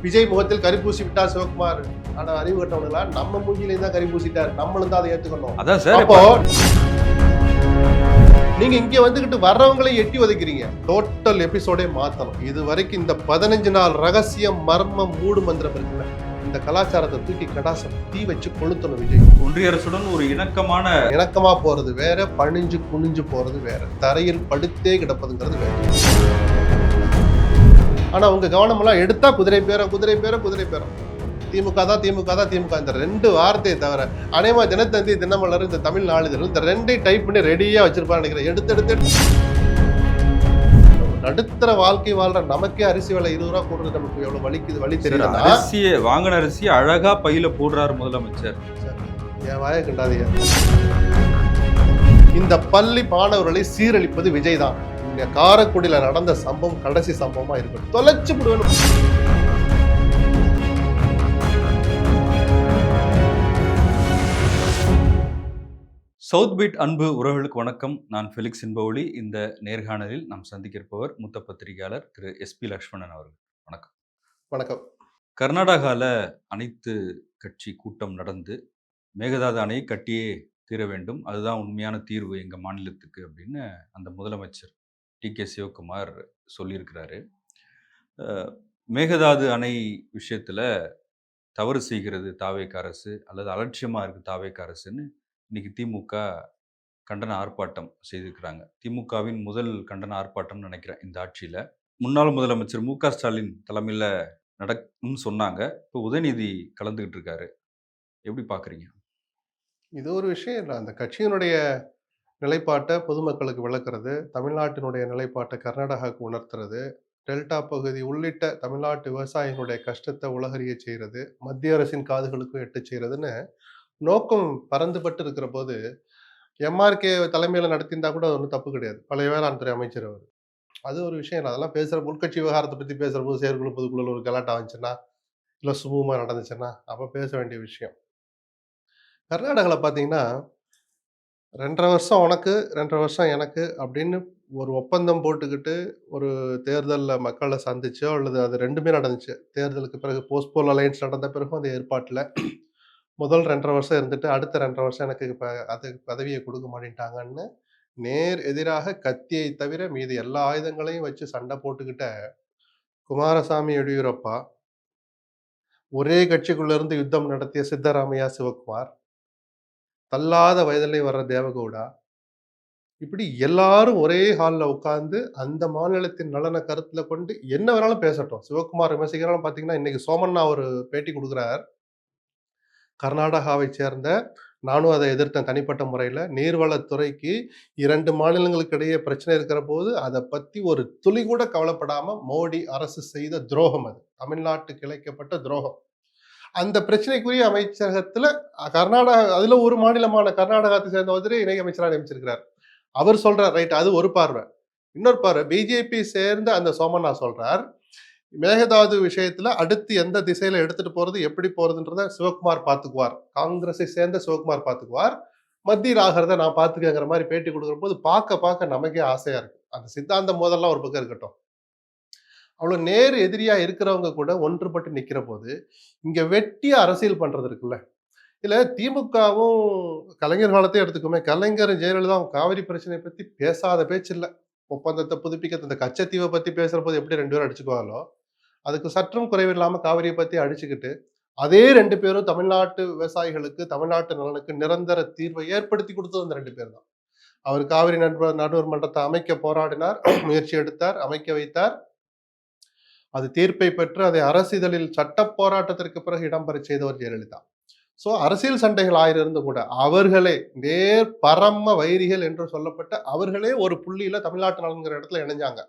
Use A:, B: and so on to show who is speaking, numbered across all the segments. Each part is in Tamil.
A: விஜய் முகத்தில் கரி பூசி விட்டார் சிவகுமார். ஆனா அறிவு கட்டவங்களா நம்ம மூஞ்சிலையும் தான் கரி பூசிட்டார், நம்மளும் தான் அதை ஏத்துக்கணும்.
B: அதான் சார்.
A: அப்போ நீங்க இங்க வந்துகிட்டு வர்றவங்களை எட்டி உதைக்கிறீங்க. டோட்டல் எபிசோடே மாத்தணும். இது வரைக்கும் இந்த 15 நாள் ரகசியம் மர்மம் மூடு மந்திரம் இருக்குல்ல, இந்த கலாச்சாரத்தை தூக்கி கடாசம் தீ வச்சு கொளுத்தணும். விஜய்
B: ஒன்றிய அரசுடன் ஒரு
A: இணக்கமா போறது வேற, பணிஞ்சு குனிஞ்சு போறது வேற, தரையில் படுத்தே கிடப்பதுங்கிறது வேற. ஆனா உங்க கவனம் எல்லாம் எடுத்தா குதிரை பேரம். திமுக தான் இந்த 2 வார்த்தையை தவிர அநேகமா தினத்தந்தி, தினமலர், இந்த தமிழ் நாளிதழ் இந்த 2ஐயும் டைப் பண்ணி ரெடியா வச்சிருப்பான்னு நினைக்கிறேன். எடுத்து நடுத்தர வாழ்க்கை வாழ்ற நமக்கே அரிசி விலை 20 ரூபா போடுறது நமக்கு எவ்வளவு வலி தெரியுது.
B: அரிசியை வாங்கின அரிசியை அழகா பையில போடுறாரு முதலமைச்சர்.
A: என் வாயை கண்டாதீங்க. இந்த பள்ளி மாணவர்களை சீரழிப்பது விஜய் தான். இங்க காரைக்குடியில நடந்த சம்பவம் கடைசி சம்பவமா இருக்கட்டும், தொலைச்சு விடுவேன்.
B: சவுத் பீட் அன்பு உறவுகளுக்கு வணக்கம். நான் ஃபெலிக்ஸ் இன்பவொளி. இந்த நேர்காணலில் நாம் சந்திக்க இருப்பவர் மூத்த பத்திரிகையாளர் திரு SP லக்ஷ்மணன் அவர்கள். வணக்கம்.
A: வணக்கம்.
B: கர்நாடகாவில் அனைத்து கட்சி கூட்டம் நடந்து மேகதாது அணையை கட்டியே தீர வேண்டும், அதுதான் உண்மையான தீர்வு எங்கள் மாநிலத்துக்கு அப்படின்னு அந்த முதலமைச்சர் TK சிவகுமார் சொல்லியிருக்கிறாரு. மேகதாது அணை விஷயத்தில் தவறு செய்கிறது தாவேக அரசு அல்லது அலட்சியமாக இருக்குது தாவேக அரசுன்னு இன்னைக்கு திமுக கண்டன ஆர்ப்பாட்டம் செய்திருக்கிறாங்க. திமுகவின் முதல் கண்டன ஆர்ப்பாட்டம்னு நினைக்கிறேன் இந்த ஆட்சியில். முன்னாள் முதலமைச்சர் MK ஸ்டாலின் தலைமையில் நடக்கும்னு சொன்னாங்க. இப்போ உதயநிதி கலந்துக்கிட்டு இருக்காரு. எப்படி பார்க்குறீங்க?
A: இது ஒரு விஷயம் இல்லை. அந்த கட்சியினுடைய நிலைப்பாட்டை பொதுமக்களுக்கு விளக்குறது, தமிழ்நாட்டினுடைய நிலைப்பாட்டை கர்நாடகாவுக்கு உணர்த்துறது, டெல்டா பகுதி உள்ளிட்ட தமிழ்நாட்டு விவசாயிகளுடைய கஷ்டத்தை உலகறிய செய்கிறது, மத்திய அரசின் காதுகளுக்கும் எட்டு செய்கிறதுன்னு நோக்கம் பறந்துபட்டு இருக்கிற போது MRK தலைமையில் நடத்தியிருந்தா கூட ஒன்றும் தப்பு கிடையாது. பழைய வேளாண் துறை அமைச்சர் அவர். அது ஒரு விஷயம் இல்லை. அதெல்லாம் பேசுகிற உள்கட்சி விவகாரத்தை பற்றி பேசுகிற போது செயற்குழு பொதுக்குழுல ஒரு கலாட்டா வந்துச்சுன்னா, இல்லை சுமூகமாக நடந்துச்சுன்னா அப்போ பேச வேண்டிய விஷயம். கர்நாடகாவில் பார்த்தீங்கன்னா 2.5 வருஷம் உனக்கு 2.5 வருஷம் எனக்கு அப்படின்னு ஒரு ஒப்பந்தம் போட்டுக்கிட்டு ஒரு தேர்தலில் மக்களை சந்திச்சோ அல்லது அது ரெண்டுமே நடந்துச்சு. தேர்தலுக்கு பிறகு போஸ்ட்போல் அலையன்ஸ் நடந்த பிறகும் அந்த ஏற்பாட்டில் முதல் 2.5 வருஷம் இருந்துட்டு அடுத்த 2.5 வருஷம் எனக்கு அது பதவியை கொடுக்க மாட்டேன்ட்டாங்கன்னு நேர் எதிராக கத்தியை தவிர மீது எல்லா ஆயுதங்களையும் வச்சு சண்டை போட்டுக்கிட்ட குமாரசாமி எடியூரப்பா, ஒரே கட்சிக்குள்ள இருந்து யுத்தம் நடத்திய சித்தராமையா சிவகுமார், தள்ளாத வயதிலே வர்ற தேவகவுடா, இப்படி எல்லாரும் ஒரே ஹாலில் உட்கார்ந்து அந்த மாநிலத்தின் நலனை கருத்துல கொண்டு என்ன வேணாலும் பேசட்டும். சிவகுமார் விமர்சிக்கிறாலும் பார்த்தீங்கன்னா இன்னைக்கு சோமண்ணா ஒரு பேட்டி கொடுக்குறார். கர்நாடகாவை சேர்ந்த, நானும் அதை எதிர்த்தேன் தனிப்பட்ட முறையில், நீர்வளத்துறைக்கு 2 மாநிலங்களுக்கு இடையே பிரச்சனை இருக்கிற போது அதை பற்றி ஒரு துளி கூட கவலைப்படாம மோடி அரசு செய்த துரோகம், அது தமிழ்நாட்டுக்கு இழைக்கப்பட்ட துரோகம். அந்த பிரச்சனைக்குரிய அமைச்சகத்துல கர்நாடகா, அதுல ஒரு மாநிலமான கர்நாடகத்தை சேர்ந்த இணை அமைச்சராக நியமிச்சிருக்கிறார். அவர் சொல்றார், ரைட், அது ஒரு பார்வை. இன்னொரு பார்வை, பிஜேபி சேர்ந்த அந்த சோமண்ணா சொல்றார், மேகதாது விஷயத்துல அடுத்து எந்த திசையில எடுத்துட்டு போறது, எப்படி போறதுன்றத சிவகுமார் பார்த்துக்குவார், காங்கிரஸை சேர்ந்த சிவகுமார் பார்த்துக்குவார், மத்தியில் ஆகிறத நான் பார்த்துக்கங்கிற மாதிரி பேட்டி கொடுக்குற போது பார்க்க நமக்கே ஆசையா இருக்கு. அந்த சித்தாந்த மோதல்லாம் ஒரு பக்கம் இருக்கட்டும், அவ்வளவு நேர் எதிரியா இருக்கிறவங்க கூட ஒன்றுபட்டு நிக்கிற போது இங்க வெட்டிய அரசியல் பண்றது இருக்குல்ல. இல்ல திமுகவும் கலைஞர் காலத்தையும் எடுத்துக்கோமே, கலைஞர் ஜெயலலிதாவும் காவிரி பிரச்சனையை பத்தி பேசாத பேச்சு இல்லை. ஒப்பந்தத்தை புதுப்பிக்க இந்த கச்சத்தீவை பத்தி பேசுற போது எப்படி 2 பேரும் அடிச்சுக்குவாங்களோ, அதுக்கு சற்றும் குறைவில்லாம காவிரியை பத்தி அடிச்சுக்கிட்டு அதே 2 பேரும் தமிழ்நாட்டு விவசாயிகளுக்கு, தமிழ்நாட்டு நலனுக்கு நிரந்தர தீர்வை ஏற்படுத்தி கொடுத்தது அந்த 2 பேர் தான். அவர் காவிரி நடுவர் மன்றத்தை அமைக்க போராடினார், முயற்சி எடுத்தார், அமைக்க வைத்தார். அது தீர்ப்பை பெற்று அதை அரசிதழில் சட்ட போராட்டத்திற்கு பிறகு இடம்பெற செய்தவர் ஜெயலலிதா. சோ அரசியல் சண்டைகள் ஆயிருந்து கூட அவர்களே நேர் பரம வைரிகள் என்று சொல்லப்பட்ட அவர்களே ஒரு புள்ளியில தமிழ்நாட்டு நலன்கிற இடத்துல இணைஞ்சாங்க.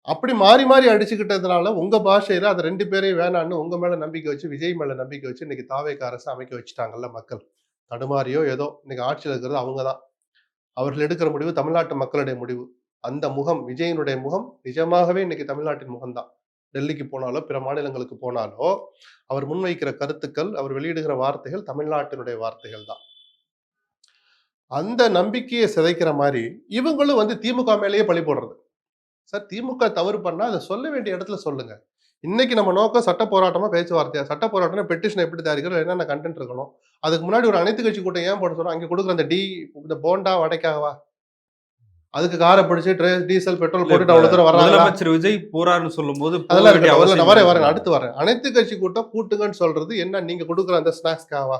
A: அப்படி மாறி மாறி அடிச்சுக்கிட்டதுனால உங்க பாஷையில அது 2 பேரையும் வேணான்னு உங்க மேல நம்பிக்கை வச்சு, விஜய் மேல நம்பிக்கை வச்சு இன்னைக்கு தாவேக அரசு அமைக்க வச்சுட்டாங்கல்ல மக்கள். தடுமாறியோ ஏதோ இன்னைக்கு ஆட்சியில் இருக்கிறது அவங்கதான். அவர்கள் எடுக்கிற முடிவு தமிழ்நாட்டு மக்களுடைய முடிவு. அந்த முகம், விஜயனுடைய முகம் நிஜமாகவே இன்னைக்கு தமிழ்நாட்டின் முகம்தான். டெல்லிக்கு போனாலோ பிற மாநிலங்களுக்கு போனாலோ அவர் முன்வைக்கிற கருத்துக்கள், அவர் வெளியிடுகிற வார்த்தைகள் தமிழ்நாட்டினுடைய வார்த்தைகள் தான். அந்த நம்பிக்கையை சிதைக்கிற மாதிரி இவங்களும் திமுக மேலேயே பழி போடுறது. சார், திமுக தவறு பண்ணா அதை சொல்ல வேண்டிய இடத்துல சொல்லுங்க. இன்னைக்கு நம்ம நோக்கம் சட்ட போராட்டமா பேச்சுவார்த்தையா? சட்ட போராட்டம்னா பெட்டிஷன் எப்படி தயாரிக்கிறோம்? என்னென்ன கன்டென்ட் இருக்கணும்? அதுக்கு முன்னாடி ஒரு அனைத்து கட்சி கூட்டம் ஏன் போட சொல்றோம்? அங்க குடுக்குற அந்த இந்த போண்டா, வடைக்காகவா? அதுக்கு கார பிடிச்சு டீசல், பெட்ரோல்
B: இல்ல இப்ப
A: போட்டுட்டு அவ்வளவு தூரம் வர்றாங்களா?
B: முதலமைச்சர் விஜய் போறாருன்னு சொல்லும்போது போக
A: அதெல்லாம்
B: வேண்டிய
A: இருக்கட்டும். இல்ல நான்
B: அவசியம்
A: வரேன்,
B: இல்லன்னு
A: வரேன்.
B: சொல்றாங்க.
A: அடுத்து வரேன். அனைத்து கட்சி கூட்டம் கூட்டுங்கன்னு சொல்றது என்ன? நீங்க குடுக்குற அந்த ஸ்நாக்ஸ்க்காகவா?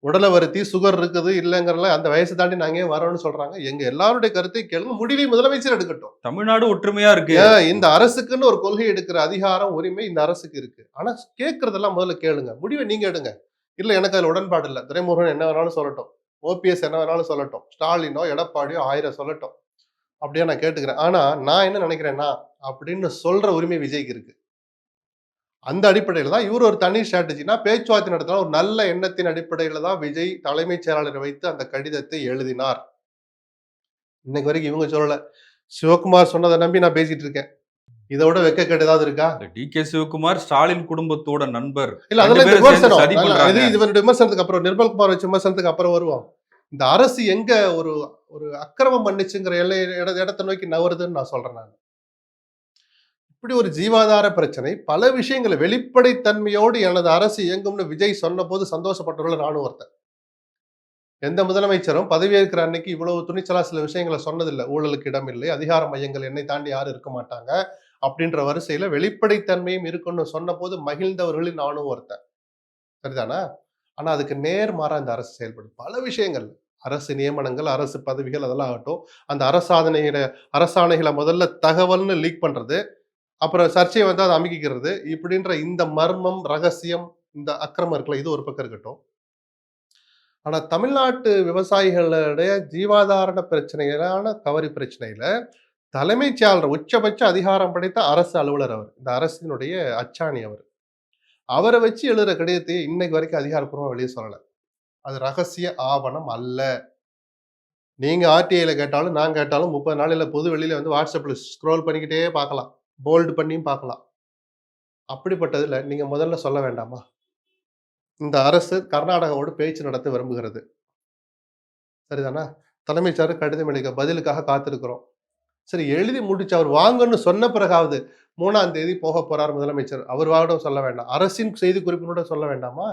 A: உடல வருத்தி சுகர் இருக்குது இல்லங்கிறல அந்த வயசை தாண்டி நாங்க ஏன் வரோம்னு சொல்றாங்க. எங்க எல்லாருடைய கருத்தை கேளுங்க. முடிவை முதலமைச்சர் எடுக்கட்டும்.
B: தமிழ்நாடு ஒற்றுமையா இருக்கு.
A: ஏன் இந்த அரசுக்குன்னு ஒரு கொள்கை எடுக்கிற அதிகாரம், உரிமை இந்த அரசுக்கு இருக்கு. ஆனா கேட்கிறதெல்லாம் முதல்ல கேளுங்க. முடிவை நீங்க எடுங்க. இல்ல எனக்கு அதுல உடன்பாடு இல்ல. துரைமுருகன் என்ன வேணாலும் சொல்லட்டும். ஓபிஎஸ் என்ன வேணாலும் சொல்லட்டும். ஸ்டாலினோ, எடப்பாடியோ 1000 சொல்லட்டும். அப்படியே நான் கேட்டுக்கிறேன். ஆனா நான் என்ன நினைக்கிறேன்னா, அப்படின்னு சொல்ற உரிமை விஜய்க்கு இருக்கு. அந்த அடிப்படையில தான் இவர் ஒரு தனி ஸ்ட்ராட்டஜினா பேச்சுவார்த்தை நடத்தினா ஒரு நல்ல எண்ணத்தின் அடிப்படையில தான் விஜய் தலைமைச் செயலாளரை வைத்து அந்த கடிதத்தை எழுதினார். இன்னைக்கு வரைக்கும் இவங்க சொல்லல. சிவகுமார் சொன்னதை நம்பி நான் பேசிட்டு இருக்கேன். இதை விட வெட்கக்கேடு ஏதாவது இருக்கா?
B: டி.கே. சிவகுமார் ஸ்டாலின் குடும்பத்தோட நண்பர்.
A: இல்ல
B: 2
A: அதெல்லாம் இந்த
B: பேரும் சேர்ந்து
A: விமர்சனம்.
B: சதி பண்றாங்க.
A: இது இவருடைய விமர்சனத்துக்கு அப்புறம் நிர்மல்குமார் வச்ச விமர்சனத்துக்கு அப்புறம் வருவோம். இந்த அரசு எங்க ஒரு ஒரு அக்கிரமம் பண்ணுச்சுங்கிற இடத்தை நோக்கி நகருதுன்னு நான் சொல்றேன் நான். இப்படி ஒரு ஜீவாதார பிரச்சனை பல விஷயங்களை வெளிப்படைத்தன்மையோடு எனது அரசு இயங்கும்னு விஜய் சொன்ன போது சந்தோஷப்பட்டவர்கள் நானும் ஒருத்தன். எந்த முதலமைச்சரும் பதவியேற்கிற அன்னைக்கு இவ்வளவு துணிச்சலா சில விஷயங்களை சொன்னதில்லை. ஊழலுக்கு இடம் இல்லை, அதிகார மையங்கள் என்னை தாண்டி யாரும் இருக்க மாட்டாங்க அப்படின்ற வரிசையில வெளிப்படைத்தன்மையும் இருக்குன்னு சொன்ன போது மகிழ்ந்தவர்களில் நானும் ஒருத்தன். சரிதானா? ஆனா அதுக்கு நேர்மாறா இந்த அரசு செயல்படும். பல விஷயங்கள் அரசு நியமனங்கள், அரசு பதவிகள் அதெல்லாம் ஆகட்டும். அந்த அரசாணைகளை முதல்ல தகவல்னு லீக் பண்றது, அப்புறம் சர்ச்சை வந்து அதை அமுக்கிக்கிறது, இப்படின்ற இந்த மர்மம், ரகசியம், இந்த அக்கிரமம் இருக்குல்ல, இது ஒரு பக்கம் இருக்கட்டும். ஆனா தமிழ்நாட்டு விவசாயிகளுடைய ஜீவாதார பிரச்சனைகளான கவரி பிரச்சனையில தலைமைச் செயலாளர் உச்சபட்ச அதிகாரம் படைத்த அரசு அலுவலர் அவர். இந்த அரசினுடைய அச்சாணி அவர். அவரை வச்சு எழுதுற கடிதத்தை இன்னைக்கு வரைக்கும் அதிகாரப்பூர்வமா வெளியே சொல்லல. அது ரகசிய ஆவணம் அல்ல. நீங்க ஆர்டிஐல கேட்டாலும், நான் கேட்டாலும் 30 நாளையில பொது வெளியில வந்து வாட்ஸ்அப்ல ஸ்க்ரோல் பண்ணிக்கிட்டே பார்க்கலாம். போல்டு பண்ணியும் பார்க்கலாம். அப்படிப்பட்டதுல நீங்க முதல்ல சொல்ல வேண்டாமா? இந்த அரசு கர்நாடகாவோடு பேச்சு நடத்த விரும்புகிறது. சரிதானா? தலைமைச் செயலர் கடிதம் எழுதிக்க பதிலுக்காக காத்திருக்கிறோம். சரி எழுதி முடிச்சு அவர் வாங்கன்னு சொன்ன பிறகாவது 3ஆம் தேதி போக போறார் முதலமைச்சர். அவர் வாகனம் சொல்ல வேண்டாம். அரசின் செய்தி குறிப்பினோட சொல்ல வேண்டாமா?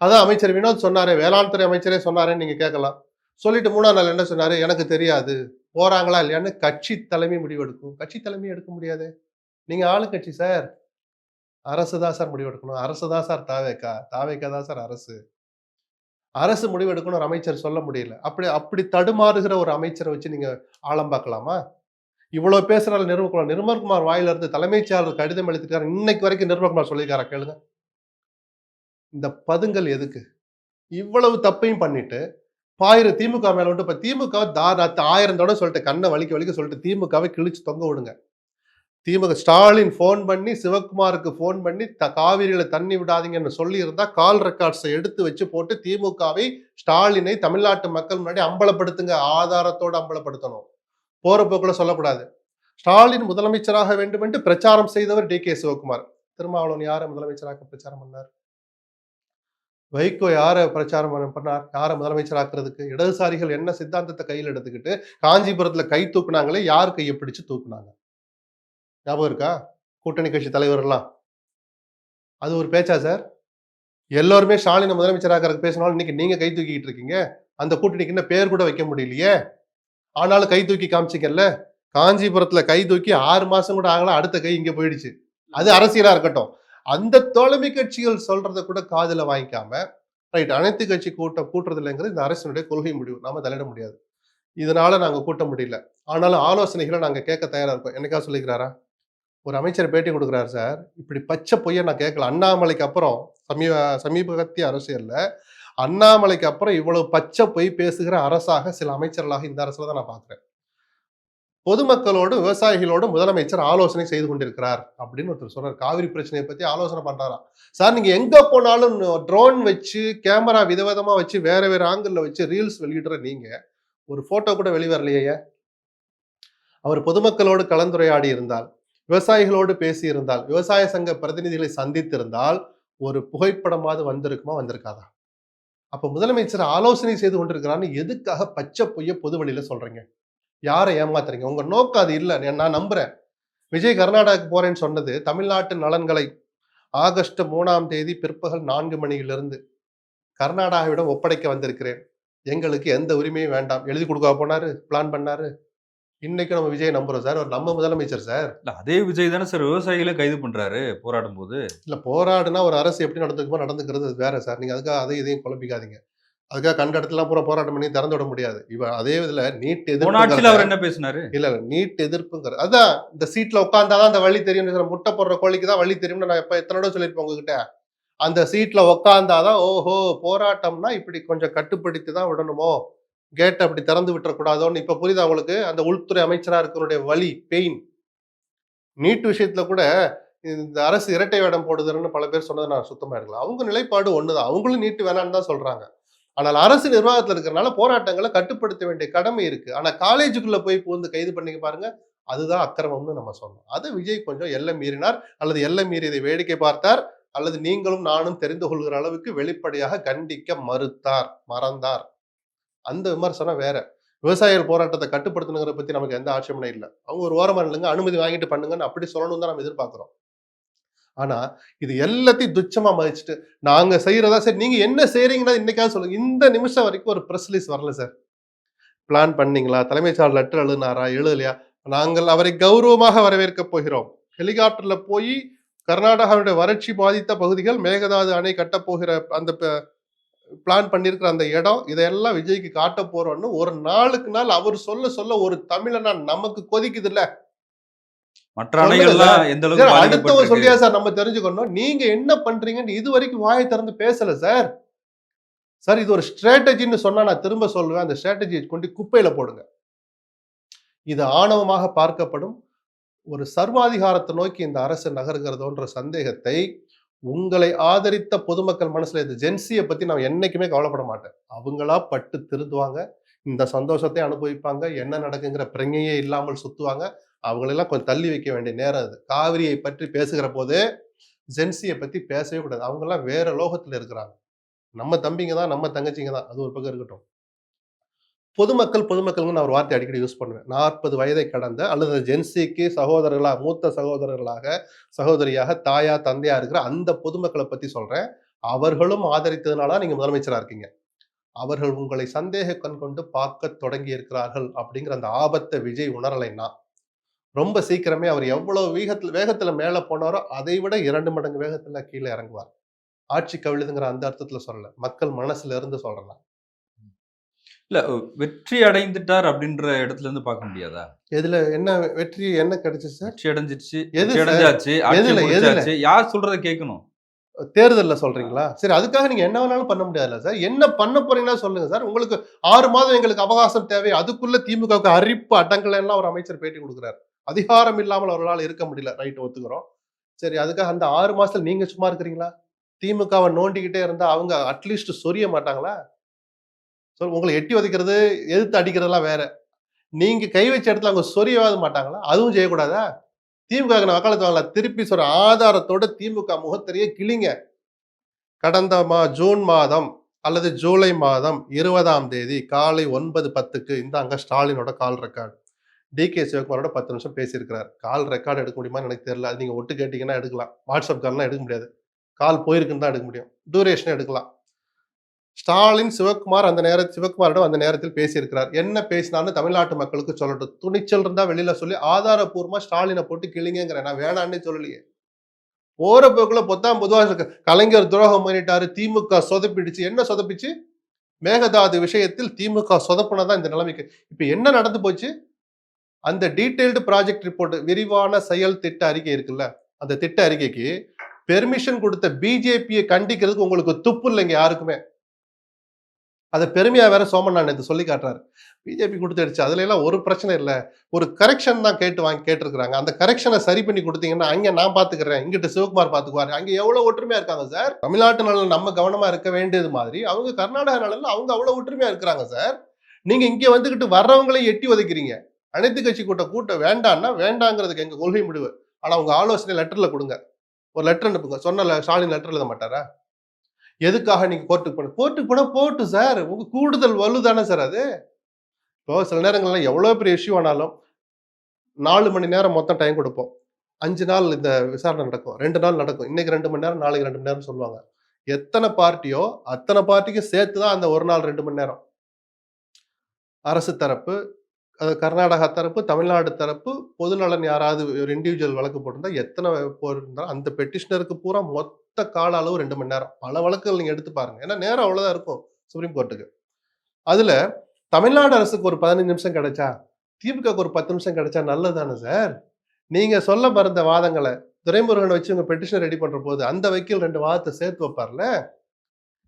A: அதான் அமைச்சர் வினோத் சொன்னாரே, வேளாண் துறை அமைச்சரே சொன்னாரேன்னு நீங்க கேட்கலாம். சொல்லிட்டு 3ஆம் நாள் என்ன சொன்னாரு? எனக்கு தெரியாது. போறாங்களா இல்லையான்னு கட்சி தலைமை முடிவெடுக்கும். கட்சி தலைமை எடுக்க முடியாது. நீங்க ஆளுங்கட்சி சார். அரசு தான் சார் முடிவெடுக்கணும். அரசு தான் சார் தாவேக்கா. தாவேக்கா தான் சார் அரசு. அரசு முடிவெடுக்கணும் ஒரு அமைச்சர் சொல்ல முடியல. அப்படி அப்படி தடுமாறுகிற ஒரு அமைச்சரை வச்சு நீங்க ஆழம் பார்க்கலாமா? இவ்வளவு பேசுறாரு நிர்மல்குமார். நிர்மல்குமார் வாயில இருந்து தலைமைச் செயலாளர் கடிதம் எழுதிருக்காரு. இன்னைக்கு வரைக்கும் நிர்மல்குமார் சொல்லியிருக்காரா கேளுங்க. இந்த பதுங்கல் எதுக்கு? இவ்வளவு தப்பையும் பண்ணிட்டு பாயிர திமுக மேல வந்து இப்ப திமுக 1000 தடவை சொல்லிட்டு கண்ணை வலிக்க வலிக்க சொல்லிட்டு திமுகவை கிழிச்சு தொங்க விடுங்க. திமுக ஸ்டாலின் போன் பண்ணி சிவகுமாருக்கு போன் பண்ணி காவிரியில தண்ணி விடாதீங்கன்னு சொல்லி இருந்தா கால் ரெக்கார்ட்ஸை எடுத்து வச்சு போட்டு திமுகவை ஸ்டாலினை தமிழ்நாட்டு மக்கள் முன்னாடி அம்பலப்படுத்துங்க. ஆதாரத்தோடு அம்பலப்படுத்தணும். போற போக்குல சொல்லக்கூடாது. ஸ்டாலின் முதலமைச்சராக வேண்டும் என்று பிரச்சாரம் செய்தவர் டி.கே. சிவகுமார். திருமாவளவன் யாரை முதலமைச்சராக பிரச்சாரம் பண்ணார்? வைகோ யார பிரச்சாரம் பண்ணார்? யாரை முதலமைச்சராக்குறதுக்கு? இடதுசாரிகள் என்ன சித்தாந்தத்தை கையில் எடுத்துக்கிட்டு காஞ்சிபுரத்துல கை தூக்குனாங்களே, யார் கையை பிடிச்சு தூக்குனாங்க? ஞாபகம் இருக்கா? கூட்டணி கட்சி தலைவர்லாம். அது ஒரு பேச்சா சார்? எல்லாருமே ஸ்டாலினை முதலமைச்சராக்கிறதுக்கு பேசினாலும் இன்னைக்கு நீங்க கை தூக்கிட்டு இருக்கீங்க. அந்த கூட்டணிக்கு இன்னும் பேர் கூட வைக்க முடியலையே. ஆனாலும் கை தூக்கி காமிச்சிக்கல. காஞ்சிபுரத்துல கை தூக்கி 6 மாசம் கூட ஆகல. அடுத்த கை இங்க போயிடுச்சு. அது அரசியலா இருக்கட்டும். அந்த தோழமை கட்சிகள் சொல்றதை கூட காதுல வாங்கிக்காம, ரைட் அனைத்து கட்சி கூட்டம் கூட்டுறது இல்லைங்கிறது இந்த அரசினுடைய கொள்கை முடிவு. நாம தலையிட முடியாது. இதனால நாங்க கூட்ட முடியல. ஆனாலும் ஆலோசனைகளை நாங்க கேட்க தயாரா இருக்கோம். என்னைக்காவது சொல்லிக்கிறாரா? ஒரு அமைச்சர் பேட்டி கொடுக்குறாரு சார். இப்படி பச்சை பொய்ய நான் கேட்கல. அண்ணாமலைக்கு அப்புறம் சமீபத்திய அரசியல்ல அண்ணாமலைக்கு அப்புறம் இவ்வளவு பச்சை பொய் பேசுகிற அரசாக சில அமைச்சர்களாக இந்த அரசுல தான் நான் பார்க்கிறேன். பொதுமக்களோடு விவசாயிகளோடு முதலமைச்சர் ஆலோசனை செய்து கொண்டிருக்கிறார் அப்படின்னு ஒருத்தர் சொல்றாரு. காவிரி பிரச்சனையை பத்தி ஆலோசனை பண்றாராம். சார் நீங்க எங்க போனாலும் ட்ரோன் வச்சு கேமரா விதவிதமா வச்சு வேற வேற ஆங்கிள் வச்சு ரீல்ஸ் வெளியிடுற நீங்க ஒரு போட்டோ கூட வெளிவரலையே. அவர் பொதுமக்களோடு கலந்துரையாடி இருந்தால், விவசாயிகளோடு பேசி இருந்தால், விவசாய சங்க பிரதிநிதிகளை சந்தித்திருந்தால் ஒரு புகைப்படமாவது வந்திருக்குமா வந்திருக்காதா? அப்ப முதலமைச்சர் ஆலோசனை செய்து கொண்டிருக்கிறான்னு எதுக்காக பச்சை பொய்ய பொது வெளியில சொல்றீங்க? யாரை ஏமாத்துறீங்க? உங்க நோக்கம் அது இல்ல. நான் நம்புறேன். விஜய் கர்நாடகாக்கு போறேன்னு சொன்னது தமிழ்நாட்டு நலன்களை ஆகஸ்ட் 3ஆம் தேதி பிற்பகல் 4 மணியிலிருந்து கர்நாடகாவிடம் ஒப்படைக்க வந்திருக்கிறேன். எங்களுக்கு எந்த உரிமையும் வேண்டாம். எழுதி கொடுக்க போனாரு, பிளான் பண்ணாரு. இன்னைக்கு நம்ம விஜய் நம்புறோம் சார். அவர் நம்ம முதலமைச்சர் சார்.
B: இல்ல அதே விஜய் தானே சார் விவசாயிகளே கைது பண்றாரு போராடும் போது.
A: இல்ல போராடுனா ஒரு அரசு எப்படி நடந்துக்குமோ நடந்துக்கிறது அது வேற சார். நீங்க அதுக்காக அதையும் இதையும் குழப்பிக்காதீங்க. அதுக்காக கண்ட இடத்துலலாம் பூரா போராட்டம் பண்ணி திறந்து விட முடியாது. அதே இதுல நீட்
B: போன ஆட்சியில
A: எதிர்ப்புங்கிறத
B: அவர் என்ன பேசினாரு?
A: இல்ல நீட் எதிர்ப்புங்கிறது அதான் இந்த சீட்ல உட்கார்ந்தாதான் அந்த வழி தெரியும். முட்டை போடுற கோழிக்கு தான் வழி தெரியும்னு நான் எப்ப எத்தனை தடவை சொல்லியிருப்பேன் உங்ககிட்ட. அந்த சீட்ல உட்கார்ந்தாதான் ஓஹோ போராட்டம்னா இப்படி கொஞ்சம் கட்டுப்படுத்தி தான் விடணுமோ, கேட் அப்படி திறந்து விட்டுறக்கூடாதோன்னு இப்ப புரியுதா உங்களுக்கு? அந்த உள்துறை அமைச்சரா இருக்கிறவருடைய வலி, பெயின். நீட் விஷயத்துல கூட இந்த அரசு இரட்டை வேடம் போடுதுன்னு பல பேர் சொன்னதை நான் சுத்தமா எடுக்கல. அவங்க நிலைப்பாடு ஒண்ணுதான். அவங்களும் நீட் வேணான்னு தான் சொல்றாங்க. ஆனால் அரசு நிர்வாகத்துல இருக்கிறனால போராட்டங்களை கட்டுப்படுத்த வேண்டிய கடமை இருக்கு. ஆனா காலேஜுக்குள்ள போய் புகுந்து கைது பண்ணீங்க பாருங்க, அதுதான் அக்கிரமம்னு நம்ம சொன்னோம். அதை விஜய் கொஞ்சம் எல்லை மீறினார், அல்லது எல்லை மீறியதை வேடிக்கை பார்த்தார், அல்லது நீங்களும் நானும் தெரிந்து கொள்கிற அளவுக்கு வெளிப்படையாக கண்டிக்க மறந்தார். அந்த விமர்சனம் வேற. விவசாயிகள் போராட்டத்தை கட்டுப்படுத்தணுங்கிறத பத்தி நமக்கு எந்த ஆட்சேபனையும் இல்ல. அவங்க ஒரு ஓரமா நில்லுங்க, அனுமதி வாங்கிட்டு பண்ணுங்கன்னு அப்படி சொல்லணும்னு தான் நம்ம எதிர்பார்க்கிறோம். ஆனா இது எல்லாத்தையும் துச்சமா மதிச்சுட்டு நாங்க செய்யறதா சரி, நீங்க என்ன செய்றீங்கன்னா இன்னைக்காவது சொல்லுங்க. இந்த நிமிஷம் வரைக்கும் ஒரு பிரஸ் ரிலீஸ் வரல சார். பிளான் பண்ணீங்களா? தலைமைச் செயலாளர் லெட்டர் எழுதினாரா? எழுதலையா? நாங்கள் அவரை கௌரவமாக வரவேற்கப் போகிறோம். ஹெலிகாப்டர்ல போய் கர்நாடகாவுடைய வறட்சி பாதித்த பகுதிகள், மேகதாது அணை கட்டப்போகிற அந்த பிளான் பண்ணியிருக்கிற அந்த இடம், இதையெல்லாம் விஜய்க்கு காட்ட போறோம்னு ஒரு நாளுக்கு நாள் அவர் சொல்ல சொல்ல ஒரு தமிழனா நமக்கு கொதிக்குது இல்ல.
B: மற்ற அணைகள்லாம் எந்த அளவுக்கு
A: அடுத்தவங்க
B: பாதிக்கப்பட்டிருக்கு?
A: சொல்லியா சார் நம்ம தெரிஞ்சுக்கணும். நீங்க என்ன பண்றீங்கன்னு இது வரைக்கும் வாயை திறந்து பேசல சார். சார் இது ஒரு ஸ்ட்ராட்டஜின்னு சொன்னா நான் திரும்ப சொல்லுவேன். அந்த ஸ்ட்ராட்டஜியை கொண்டு குப்பையில போடுங்க. இது ஆணவமாக பார்க்கப்படும். ஒரு சர்வாதிகாரத்தை நோக்கி இந்த அரசு நகர்கிறதோன்ற சந்தேகத்தை உங்களை ஆதரித்த பொதுமக்கள் மனசுல இந்த ஜென்சியை பத்தி நான் என்னைக்குமே கவலைப்பட மாட்டேன். அவங்களா பட்டு திருந்துவாங்க, இந்த சந்தோஷத்தை அனுபவிப்பாங்க, என்ன நடக்குங்கிற பிரஞையே இல்லாமல் சுத்துவாங்க. அவங்களெல்லாம் கொஞ்சம் தள்ளி வைக்க வேண்டிய நேரம் அது. காவிரியை பற்றி பேசுகிற போது ஜென்சியை பத்தி பேசவே கூடாது. அவங்க எல்லாம் வேற லோகத்துல இருக்கிறாங்க. நம்ம தம்பிங்க தான், நம்ம தங்கச்சிங்க தான். அது ஒரு பக்கம் இருக்கட்டும். பொதுமக்கள்னு நான் ஒரு வார்த்தை அடிக்கடி யூஸ் பண்ணுவேன். 40 வயதை கடந்த அல்லது ஜென்சிக்கு சகோதரர்களா, மூத்த சகோதரர்களாக, சகோதரியாக, தாயா, தந்தையா இருக்கிற அந்த பொதுமக்களை பத்தி சொல்றேன். அவர்களும் ஆதரித்ததுனால நீங்க முதலமைச்சரா இருக்கீங்க. அவர்கள் உங்களை சந்தேக கண் கொண்டு பார்க்க தொடங்கி இருக்கிறார்கள் அப்படிங்கிற அந்த ஆபத்தை விஜய் உணரலைன்னா, ரொம்ப சீக்கிரமே அவர் எவ்வளவு வேகத்துல மேல போனாரோ அதை விட 2 மடங்கு வேகத்துல கீழே இறங்குவார். ஆட்சி கவிழுதுங்கிற அந்த அர்த்தத்துல சொல்லல. மக்கள் மனசுல இருந்து சொல்றேன் நான்.
B: இல்ல வெற்றி அடைந்துட்டார் அப்படின்ற இடத்துல இருந்து பார்க்க முடியாதா?
A: எதுல என்ன வெற்றி என்ன கிடைச்சுச்சு சார்?
B: வெற்றி அடைஞ்சிருச்சு,
A: எது
B: வெற்றி
A: சார்?
B: அடைஞ்சாச்சு, ஆட்சியை
A: எதுல
B: முடிச்சாச்சு. யார் சொல்றத கேட்கணும்?
A: தேர்தல்ல சொல்றீங்களா? சரி அதுக்காக நீங்க என்ன வேணாலும் பண்ண முடியாதுல்ல சார். என்ன பண்ண போறீங்கன்னா சொல்லுங்க சார். உங்களுக்கு 6 மாதம் எங்களுக்கு அவகாசம் தேவை. அதுக்குள்ள திமுகவுக்கு அரிப்பு அடங்கலைன்னுலாம் ஒரு அமைச்சர் பேட்டி கொடுக்குறாரு. அதிகாரம் இல்லாமல் அவர்களால் இருக்க முடியல. ரைட் ஒத்துக்கிறோம். சரி அதுக்காக அந்த 6 மாசத்துல நீங்க சும்மா இருக்கிறீங்களா? திமுகவை நோண்டிக்கிட்டே இருந்தா அவங்க அட்லீஸ்ட் சொரிய மாட்டாங்களா? உங்களை எட்டி உதைக்கிறது, எதிர்த்து அடிக்கிறதெல்லாம் வேற. நீங்க கை வச்ச இடத்துல அவங்க சொரியவாது மாட்டாங்களா? அதுவும் செய்யக்கூடாதா? திமுக வக்காலத்து வாங்கலாம். திருப்பி சொல்ற ஆதாரத்தோட திமுக முகத்திலேயே கிழிங்க. கடந்த ஜூன் மாதம் அல்லது ஜூலை மாதம் 20ஆம் தேதி காலை 9:10க்கு இந்தாங்க ஸ்டாலினோட கால் ரெக்கார்டு. டிகே சிவகுமாரோட 10 நிமிஷம் பேசியிருக்கிறார். கால் ரெக்கார்டு எடுக்க முடியுமான்னு எனக்கு தெரியல. அது நீங்க ஒட்டு கேட்டீங்கன்னா எடுக்கலாம். வாட்ஸ்அப் கால்லாம் எடுக்க முடியாது. கால் போயிருக்குன்னு தான் எடுக்க முடியும். டியூரேஷன் எடுக்கலாம். ஸ்டாலின் சிவகுமார் சிவகுமாரிடம் அந்த நேரத்தில் பேசியிருக்கிறார். என்ன பேசினான்னு தமிழ்நாட்டு மக்களுக்கு சொல்லட்டும். துணிச்சல் இருந்தா வெளியில சொல்லி ஆதாரப்பூர்வமா ஸ்டாலினை போட்டு கிளிங்கிறேன். நான் வேணான்னு சொல்லலையே. போற போக்குல பொதுவா கலைஞர் துரோகம் பண்ணிட்டாரு, திமுக சொதப்பிடுச்சு. என்ன சொதப்பிச்சு? மேகதாது விஷயத்தில் திமுக சொதப்புனதான் இந்த நிலைமைக்கு. இப்ப என்ன நடந்து போச்சு? அந்த டீடைல்டு ப்ராஜெக்ட் ரிப்போர்ட், விரிவான செயல் திட்ட அறிக்கை இருக்குல்ல, அந்த திட்ட அறிக்கைக்கு பெர்மிஷன் கொடுத்த பிஜேபியை கண்டிக்கிறதுக்கு உங்களுக்கு துப்பு இல்லைங்க யாருக்குமே. அதை பெருமையா வேற சோமண்ணா நேத்து சொல்லி காட்டுறாரு. பிஜேபி கொடுத்துடுச்சு, அதுல எல்லாம் ஒரு பிரச்சனை இல்லை, ஒரு கரெக்ஷன் தான் கேட்டிருக்கிறாங்க. அந்த கரெக்ஷனை சரி பண்ணி கொடுத்தீங்கன்னா அங்க நான் பாத்துக்கிறேன், இங்கிட்ட சிவகுமார் பாத்துக்குவாரு. அங்க எவ்வளவு ஒற்றுமையா இருக்காங்க சார். தமிழ்நாட்டு நலன் நம்ம கவனமா இருக்க வேண்டியது மாதிரி அவங்க கர்நாடக நலன்ல அவங்க அவ்வளவு ஒற்றுமையா இருக்கிறாங்க சார். நீங்க இங்க வந்துகிட்டு வர்றவங்களை எட்டி உதைக்கிறீங்க. அனைத்து கட்சி கூட்டம் வேண்டாம்னா வேண்டாங்கிறதுக்கு எங்க கொள்கை முடிவு. ஆனா உங்க ஆலோசனை லெட்டர்ல கொடுங்க. ஒரு லெட்டர் அனுப்புங்க. சொன்ன ஸ்டாலின் லெட்டர் எழுத மாட்டாரா? எதுக்காக நீங்க கோர்ட்டுக்கு போனா போட்டு சார். உங்க கூடுதல் வலு தானே சார் அது. இப்போ சில நேரங்கள்ல எவ்வளவு பெரிய இஷ்யூ ஆனாலும் 4 மணி நேரம் மொத்தம் டைம் கொடுப்போம். 5 நாள் இந்த விசாரணை நடக்கும். 2 நாள் நடக்கும். இன்னைக்கு 2 மணி நேரம், நாளைக்கு 2 மணி நேரம் சொல்லுவாங்க. எத்தன பார்ட்டியோ, அத்தன பார்ட்டிக்கும் சேர்த்து தான் அந்த 1 நாள் 2 மணி நேரம். அரசு தரப்பு, கர்நாடகா தரப்பு, தமிழ்நாடு தரப்பு, பொதுநலன் யாராவது ஒரு இண்டிவிஜுவல் வழக்கு போட்டிருந்தா, எத்தன போயிருந்தா அந்த பெட்டிஷனருக்கு பூரா மொத்த கால அளவு 2 மணி நேரம். பல வழக்குகள் நீங்க எடுத்து பாருங்க. ஏன்னா நேரம் அவ்வளவுதான் இருக்கும் சுப்ரீம் கோர்ட்டுக்கு. அதுல தமிழ்நாடு அரசுக்கு ஒரு 15 நிமிஷம் கிடைச்சா, திமுகவுக்கு ஒரு 10 நிமிஷம் கிடைச்சா நல்லது தானே சார்? நீங்க சொல்ல மறந்த வாதங்கள துரைமுருகன வச்சு உங்க பெட்டிஷன் ரெடி பண்ற போது, அந்த வக்கீல் 2 வாதத்த சேர்த்து வைப்பார்ல.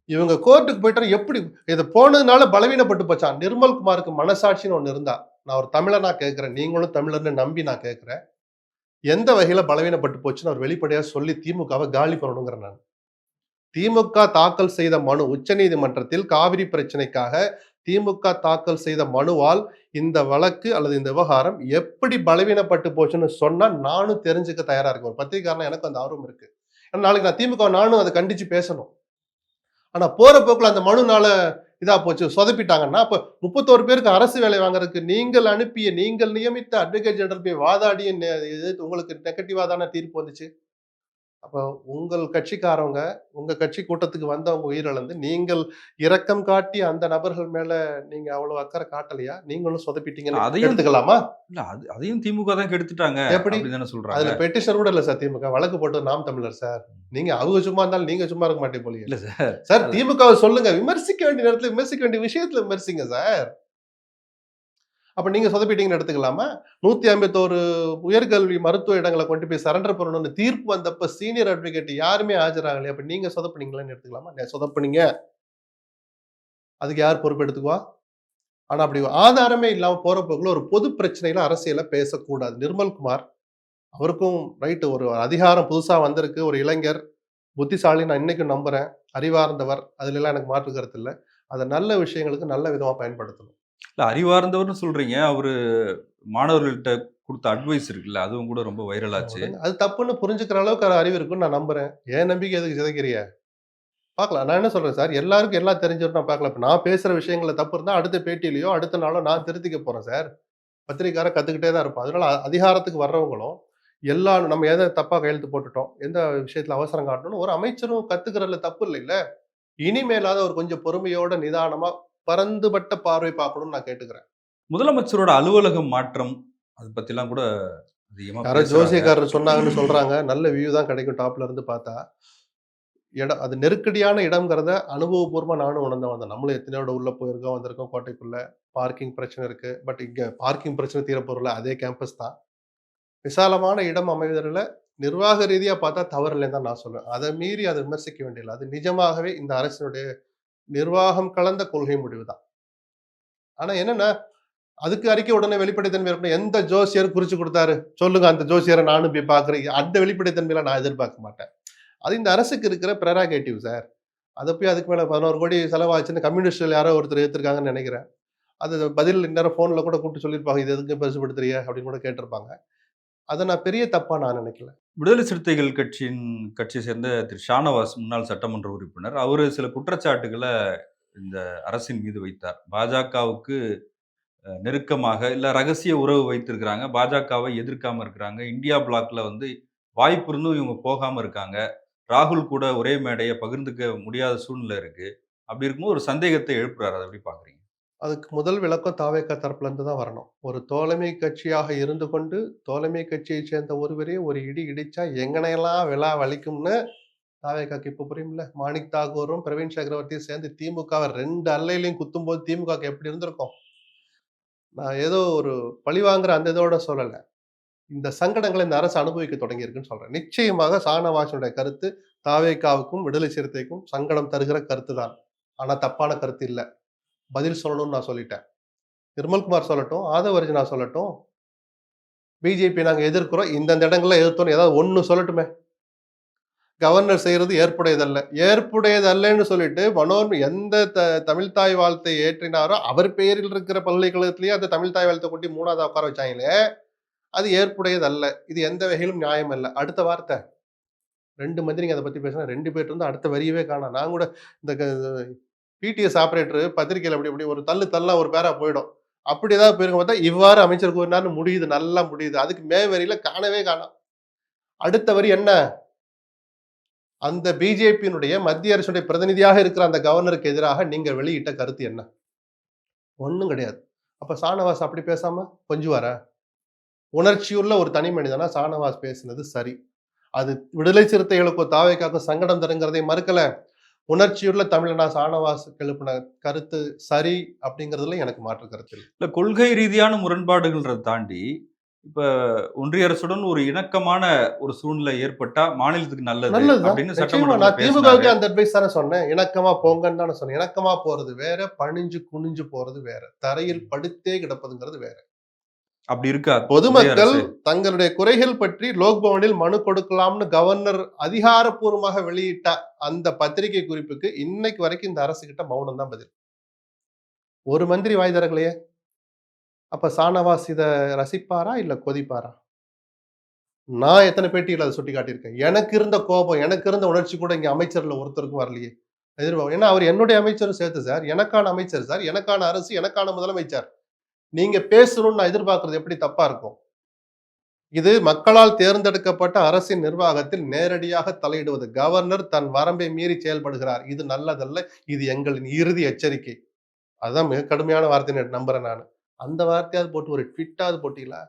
A: இவங்க கோர்ட்டுக்கு போயிட்டா எப்படி இது போனதுனால பலவீனப்பட்டு போச்சாம். நிர்மல்குமாருக்கு மனசாட்சின்னு ஒண்ணு இருந்தா, நான் ஒரு தமிழனா கேட்கிறேன். நீங்களும் தமிழர்ன்னு நம்பி நான் கேட்கிறேன். எந்த வகையில பலவீனப்பட்டு போச்சுன்னு அவர் வெளிப்படையா சொல்லி திமுகவை காலி பண்ணணுங்கிறேன் நான். திமுக தாக்கல் செய்த மனு உச்சநீதிமன்றத்தில் காவிரி பிரச்சனைக்காக திமுக தாக்கல் செய்த மனுவால் இந்த வழக்கு அல்லது இந்த விவகாரம் எப்படி பலவீனப்பட்டு போச்சுன்னு சொன்னா நானும் தெரிஞ்சுக்க தயாரா இருக்கேன். ஒரு பத்திரிகையாளனா எனக்கு அந்த ஆர்வம் இருக்கு. ஏன்னா நாளைக்கு நான் திமுக நானும் அதை கண்டிச்சு பேசணும். ஆனா போற போக்குல அந்த மனுனால இதா போச்சு சொதப்பிட்டாங்கன்னா, அப்ப 31 பேருக்கு அரசு வேலை வாங்குறதுக்கு நீங்கள் நியமித்த அட்வொகேட் ஜெனரல் போய் வாதாடி உங்களுக்கு நெகட்டிவா தானே தீர்ப்பு வந்துச்சு. அப்ப உங்கள் கட்சிக்காரவங்க, உங்க கட்சி கூட்டத்துக்கு வந்தவங்க உயிரிழந்து, நீங்கள் இரக்கம் காட்டி அந்த நபர்கள் மேல நீங்க அவ்வளவு அக்கறை காட்டலையா? நீங்களும் சொதப்பிட்டீங்கன்னு
B: அதையும்
A: எடுத்துக்கலாமா?
B: இல்ல அதையும் திமுக தான் கெடுத்துட்டாங்க
A: எப்படி?
B: அப்படின்னு தானே சொல்றாங்க.
A: அதுல பெட்டிஷனர் கூட இல்ல சார் திமுக. வழக்கு போட்டது நாம் தமிழர் சார். நீங்க அவங்க சும்மா இருந்தாலும் நீங்க சும்மா இருக்க மாட்டீங்க போலயே.
B: இல்ல சார்.
A: சார் திமுகவை சொல்லுங்க. விமர்சிக்க வேண்டிய நேரத்துல விமர்சிக்க வேண்டிய விஷயத்துல விமர்சிங்க சார். அப்ப நீங்க சொதப்பிட்டீங்கன்னு எடுத்துக்கலாமா? 151 உயர்கல்வி மருத்துவ இடங்களை கொண்டு போய் சரண்டர் பண்ணணும்னு தீர்ப்பு வந்தப்ப சீனியர் அட்வொகேட் யாருமே ஆஜராகலையே. அப்ப நீங்க சொதப்புனீங்களான்னு எடுத்துக்கலாமா? சொதப்புனீங்க. அதுக்கு யார் பொறுப்பு எடுத்துக்குவா? ஆனா அப்படி ஆதாரமே இல்லாம போற போக்குல ஒரு பொது பிரச்சனையில அரசியல பேசக்கூடாது. நிர்மல்குமார் அவருக்கும் ரைட் ஒரு அதிகாரம் புதுசா வந்திருக்கு. ஒரு இளைஞர், புத்திசாலி நான் இன்னைக்கும் நம்புறேன். அறிவார்ந்தவர். அதுல எல்லாம் எனக்கு மாற்று கருத்து இல்ல. அத நல்ல விஷயங்களுக்கு நல்ல விதமா பயன்படுத்தணும்.
B: இல்ல அறிவார்ந்தவர்னு சொல்றீங்க. அவரு மாணவர்கள்ட்ட குடுத்த அட்வைஸ் இருக்குல்ல, அதுவும் கூட ரொம்ப வைரல் ஆச்சு.
A: அது தப்புன்னு புரிஞ்சுக்கிற அளவுக்கு அறிவு இருக்குன்னு நான் நம்புறேன். என் நம்பிக்கை எதுக்கு சிதைக்கிறிய? பார்க்கலாம். நான் என்ன சொல்றேன் சார், எல்லாருக்கும் எல்லாம் தெரிஞ்சிரும் நான் பார்க்கலாம். இப்ப நான் பேசுற விஷயங்கள்ல தப்பு இருந்தா அடுத்த பேட்டியிலயோ, அடுத்த நாளோ நான் திருத்திக்க போறேன் சார். பத்திரிக்கையாளர் கத்துக்கிட்டே தான் இருப்பான். அதனால அதிகாரத்துக்கு வர்றவங்களும், எல்லா நம்ம எத தப்பா கையெழுத்து போட்டுட்டோம், எந்த விஷயத்துல அவசரம் காட்டணும்னு ஒரு அமைச்சரும் கத்துக்கிறதுல தப்பு இல்லைல்ல. இனிமேலாவது ஒரு கொஞ்சம் பொறுமையோட, நிதானமா, பரந்துபட்ட பார்வை பார்க்கணும்னு நான் கேட்டுக்கிறேன்.
B: முதலமைச்சரோட அலுவலகம் மாற்றம், அது பத்திலாம் கூட அதிகமா
A: யாரோ
B: பேசுறாங்க.
A: ஜோசியக்காரர் சொன்னாங்கன்னு சொல்றாங்க. நல்ல வியூ தான் கிடைக்கும் டாப்ல இருந்து பார்த்தா. இடம் அது நெருக்கடியான இடம்ங்கிறத அனுபவபூர்வமா நானும் உணர்ந்தவன் தான். நம்மளும் எத்தனையோட உள்ள போயிருக்கோம், வந்திருக்கோம் கோட்டைக்குள்ள. பார்க்கிங் பிரச்சனை இருக்கு. பட் இங்க பார்க்கிங் பிரச்சனை தீரப்போறதில்ல. அதே கேம்பஸ் தான். விசாலமான இடம் அமைவதில நிர்வாக ரீதியா பார்த்தா தவறு இல்லைன்னு தான் நான் சொல்லுவேன். அத மீறி அத விமர்சிக்க வேண்டியதில்ல. அது நிஜமாகவே இந்த அரசினுடைய நிர்வாகம் கலந்த கொள்கை முடிவு தான். ஆனா என்னன்னா, அதுக்கு அறிக்கை உடனே வெளிப்படைத்தன்மை இருக்கணும். எந்த ஜோசியர் குறிச்சு குடுத்தாரு? சொல்லுங்க அந்த ஜோசியர நானும் போய் பார்க்கிறேன். அந்த வெளிப்படைத்தன்மையெல்லாம் நான் எதிர்பார்க்க மாட்டேன். அது இந்த அரசுக்கு இருக்கிற ப்ரெரோகேட்டிவ் சார். அத போய் அதுக்கு மேல 11,00,00,000 செலவாச்சுன்னு கம்யூனிஸ்ட்ல யாரோ ஒருத்தர் ஏத்துருக்காங்கன்னு நெனைக்கிறேன். அது பதில் இந்நேரம் ஃபோன்ல கூட கூப்பிட்டு சொல்லியிருப்பாங்க. இது எதுக்கு பெருசுபடுத்துறீங்க? அப்படின்னு கூட கேட்டிருப்பாங்க. அத நான் பெரிய தப்பா நான் நினைக்கல.
B: விடுதலை சிறுத்தைகள் கட்சியை சேர்ந்த திரு ஷானவாஸ் முன்னாள் சட்டமன்ற உறுப்பினர். அவரு சில குற்றச்சாட்டுகள இந்த அரசின் மீது வைத்தார். பாஜகவுக்கு நெருக்கமாக இல்ல ரகசிய உறவு வைத்திருக்கிறாங்க. பாஜகவை எதிர்க்காம இருக்கிறாங்க. இந்தியா பிளாக்ல வந்து வாய்ப்பு இருந்தும் இவங்க போகாம இருக்காங்க. ராகுல் கூட ஒரே மேடைய பகிர்ந்துக்க முடியாத சூழ்நிலை இருக்கு. அப்படி இருக்கும்போது ஒரு சந்தேகத்தை எழுப்புறாரு. அத எப்படி பார்க்குறீங்க?
A: அதுக்கு முதல் விளக்கம் தாவேக்கா தரப்புல இருந்து தான் வரணும். ஒரு தோழமை கட்சியாக இருந்து கொண்டு, தோழமை கட்சியைச் சேர்ந்த ஒருவரே ஒரு இடி இடிச்சா எங்கனையெல்லாம் விழா வலிக்கும்னு தாவேக்காக்கு இப்ப புரியும்ல. மாணிக் தாகூரும், பிரவீன் சக்கரவர்த்தியும் சேர்ந்து திமுகவ 2 அல்லையிலயும் குத்தும்போது திமுகவுக்கு எப்படி இருந்திருக்கும்? நான் ஏதோ ஒரு பழிவாங்குற அந்த இதோட சொல்லல. இந்த சங்கடங்களை இந்த அரசு அனுபவிக்க தொடங்கியிருக்குன்னு சொல்றேன். நிச்சயமாக ஷானவாஸுடைய கருத்து தாவேக்காவுக்கும், விடுதலை சிறுத்தைக்கும் சங்கடம் தருகிற கருத்து தான். ஆனா தப்பான கருத்து இல்ல. பதில் சொல்லணும்னு நான் சொல்லிட்டேன். நிர்மல்குமார் சொல்லட்டும், ஆதவ அர்ஜுனா சொல்லட்டும், பிஜேபி நாங்க எதிர்க்கிறோம். இந்தந்த இடங்கள்ல எதிர்த்தோம்னு ஏதாவது ஒண்ணு சொல்லட்டுமே. கவர்னர் செய்யறது ஏற்புடையதல்ல. ஏற்புடையதல்லன்னு சொல்லிட்டு எந்த தமிழ் தாய் வாழ்த்தை ஏற்றினாரோ அவர் பெயரில் இருக்கிற பல்கலைக்கழகத்திலேயே அந்த தமிழ் தாய் வாழ்த்தை கொண்டு 3வது உட்கார வச்சாங்களே, அது ஏற்புடையதல்ல. இது எந்த வகையிலும் நியாயம் அல்ல. அடுத்த வார்த்தை 2 மந்திரிங்க அத பத்தி பேசினா 2 பேர்ட்ட இருந்து அடுத்த வரியவே காணோம். நான் கூட இந்த பிடிஎஸ் ஆப்பரேட்டர் பத்திரிக்கையில அப்படி அப்படி ஒரு தள்ளா ஒரு பேரா போயிடும். அப்படி ஏதாவது போயிருக்கும் பார்த்தா, இவ்வாறு அமைச்சர் கூறினார்னு முடியுது. நல்லா முடியுது. அதுக்கு மேல் வரியில காணவே காணோம். அடுத்த வரி என்ன? அந்த பிஜேபியினுடைய மத்திய அரசுடைய பிரதிநிதியாக இருக்கிற அந்த கவர்னருக்கு எதிராக நீங்க வெளியிட்ட கருத்து என்ன? ஒண்ணும் கிடையாது. அப்ப ஷானவாஸ் அப்படி பேசாம கொஞ்சுவாரா? உணர்ச்சியுள்ள ஒரு தனி மனிதனா ஷானவாஸ் பேசினது சரி. அது விடுதலை சிறுத்தைகளுக்கோ தாவேக்காக்கோ சங்கடம் தருங்கிறதை மறுக்கல. உணர்ச்சியுள்ள தமிழனா ஷானவாஸ் எழுப்பின கருத்து சரி அப்படிங்கிறதுல எனக்கு மாற்று கருத்து இல்லை.
B: இல்ல கொள்கை ரீதியான முரண்பாடுகள்ன்றத தாண்டி, இப்ப ஒன்றிய அரசுடன் ஒரு இணக்கமான ஒரு சூழ்நிலை ஏற்பட்டா மாநிலத்துக்கு நல்லது
A: நல்லதுதான்.
B: அப்படின்னு
A: நிச்சயமா
B: சட்டமன்றத்துல
A: நான்
B: பேசினாரு.
A: திமுகவுக்கு அந்த அட்வைஸ் தானே சொன்னேன். இணக்கமா போங்கன்னு தானே சொன்னேன். இணக்கமா போறது வேற, பணிஞ்சு குனிஞ்சு போறது வேற. தரையில் படுத்தே கிடப்பதுங்கிறது வேற.
B: அப்படி இருக்கா ஒன்றிய
A: பொதுமக்கள்
B: அரசு?
A: தங்களுடைய குறைகள் பற்றி லோக்பவனில் மனு கொடுக்கலாம்னு கவர்னர் அதிகாரப்பூர்வமாக வெளியிட்ட அந்த பத்திரிகை குறிப்புக்கு இன்னைக்கு வரைக்கும் இந்த அரசு கிட்ட மௌனம் தான் பதில். ஒரு மந்திரி வாய் திறக்கலையே. அப்ப ஷானவாஸ் இத ரசிப்பாரா? இல்ல கொதிப்பாரா? நான் எத்தனை பேட்டியில அத சுட்டி காட்டியிருக்கேன். எனக்கு இருந்த கோபம், எனக்கு இருந்த உணர்ச்சி கூட இங்க அமைச்சர்ல ஒருத்தருக்கும் வரலையே. ஏன்னா அவர் என்னுடைய அமைச்சரும் சேர்த்து சார். எனக்கான அமைச்சர் சார். எனக்கான அரசு, எனக்கான முதலமைச்சர். நீங்க பேசணும்னு நான் எதிர்பார்க்கிறது எப்படி தப்பா இருக்கும்? இது மக்களால் தேர்ந்தெடுக்கப்பட்ட அரசின் நிர்வாகத்தில் நேரடியாக தலையிடுவது. கவர்னர் தன் வரம்பை மீறி செயல்படுகிறார். இது நல்லதல்ல. இது எங்களின் இறுதி எச்சரிக்கை. அதுதான் மிக கடுமையான வார்த்தைன்னு நம்புறேன் நானு. அந்த வார்த்தையாவது போட்டு ஒரு ட்வீட்டாவது போட்டீங்களா?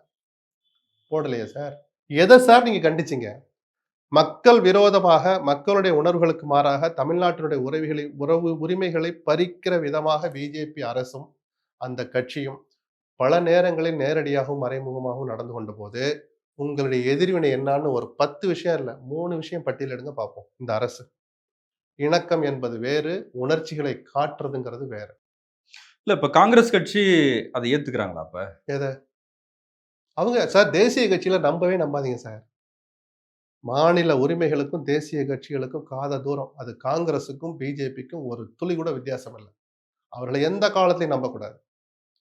A: போடலையே சார். எத சார் நீங்க கண்டிச்சீங்க? மக்கள் விரோதமாக, மக்களுடைய உணர்வுகளுக்கு மாறாக தமிழ்நாட்டினுடைய உரிமைகளை பறிக்கிற விதமாக பிஜேபி அரசும், அந்த கட்சியும் பல நேரங்களில் நேரடியாகவும், மறைமுகமாகவும் நடந்து கொண்டபோது, உங்களுடைய எதிர்வினை என்னான்னு ஒரு 10 விஷயம் இல்ல, 3 விஷயம் பட்டியலிடுங்க பார்ப்போம். இந்த அரசு. இணக்கம் என்பது வேறு, உணர்ச்சிகளை காட்டுறதுங்கிறது வேற.
B: இல்ல இப்ப காங்கிரஸ் கட்சி அதை ஏத்துக்கிறாங்களா அப்ப?
A: எத? அவங்க சார் தேசிய கட்சியில நம்பவே நம்பாதீங்க சார். மாநில உரிமைகளுக்கும், தேசிய கட்சிகளுக்கும் காத தூரம். அது காங்கிரஸுக்கும், பிஜேபிக்கும் ஒரு துளி கூட வித்தியாசம் இல்ல. அவர்களை எந்த காலத்திலயும் நம்பக்கூடாது.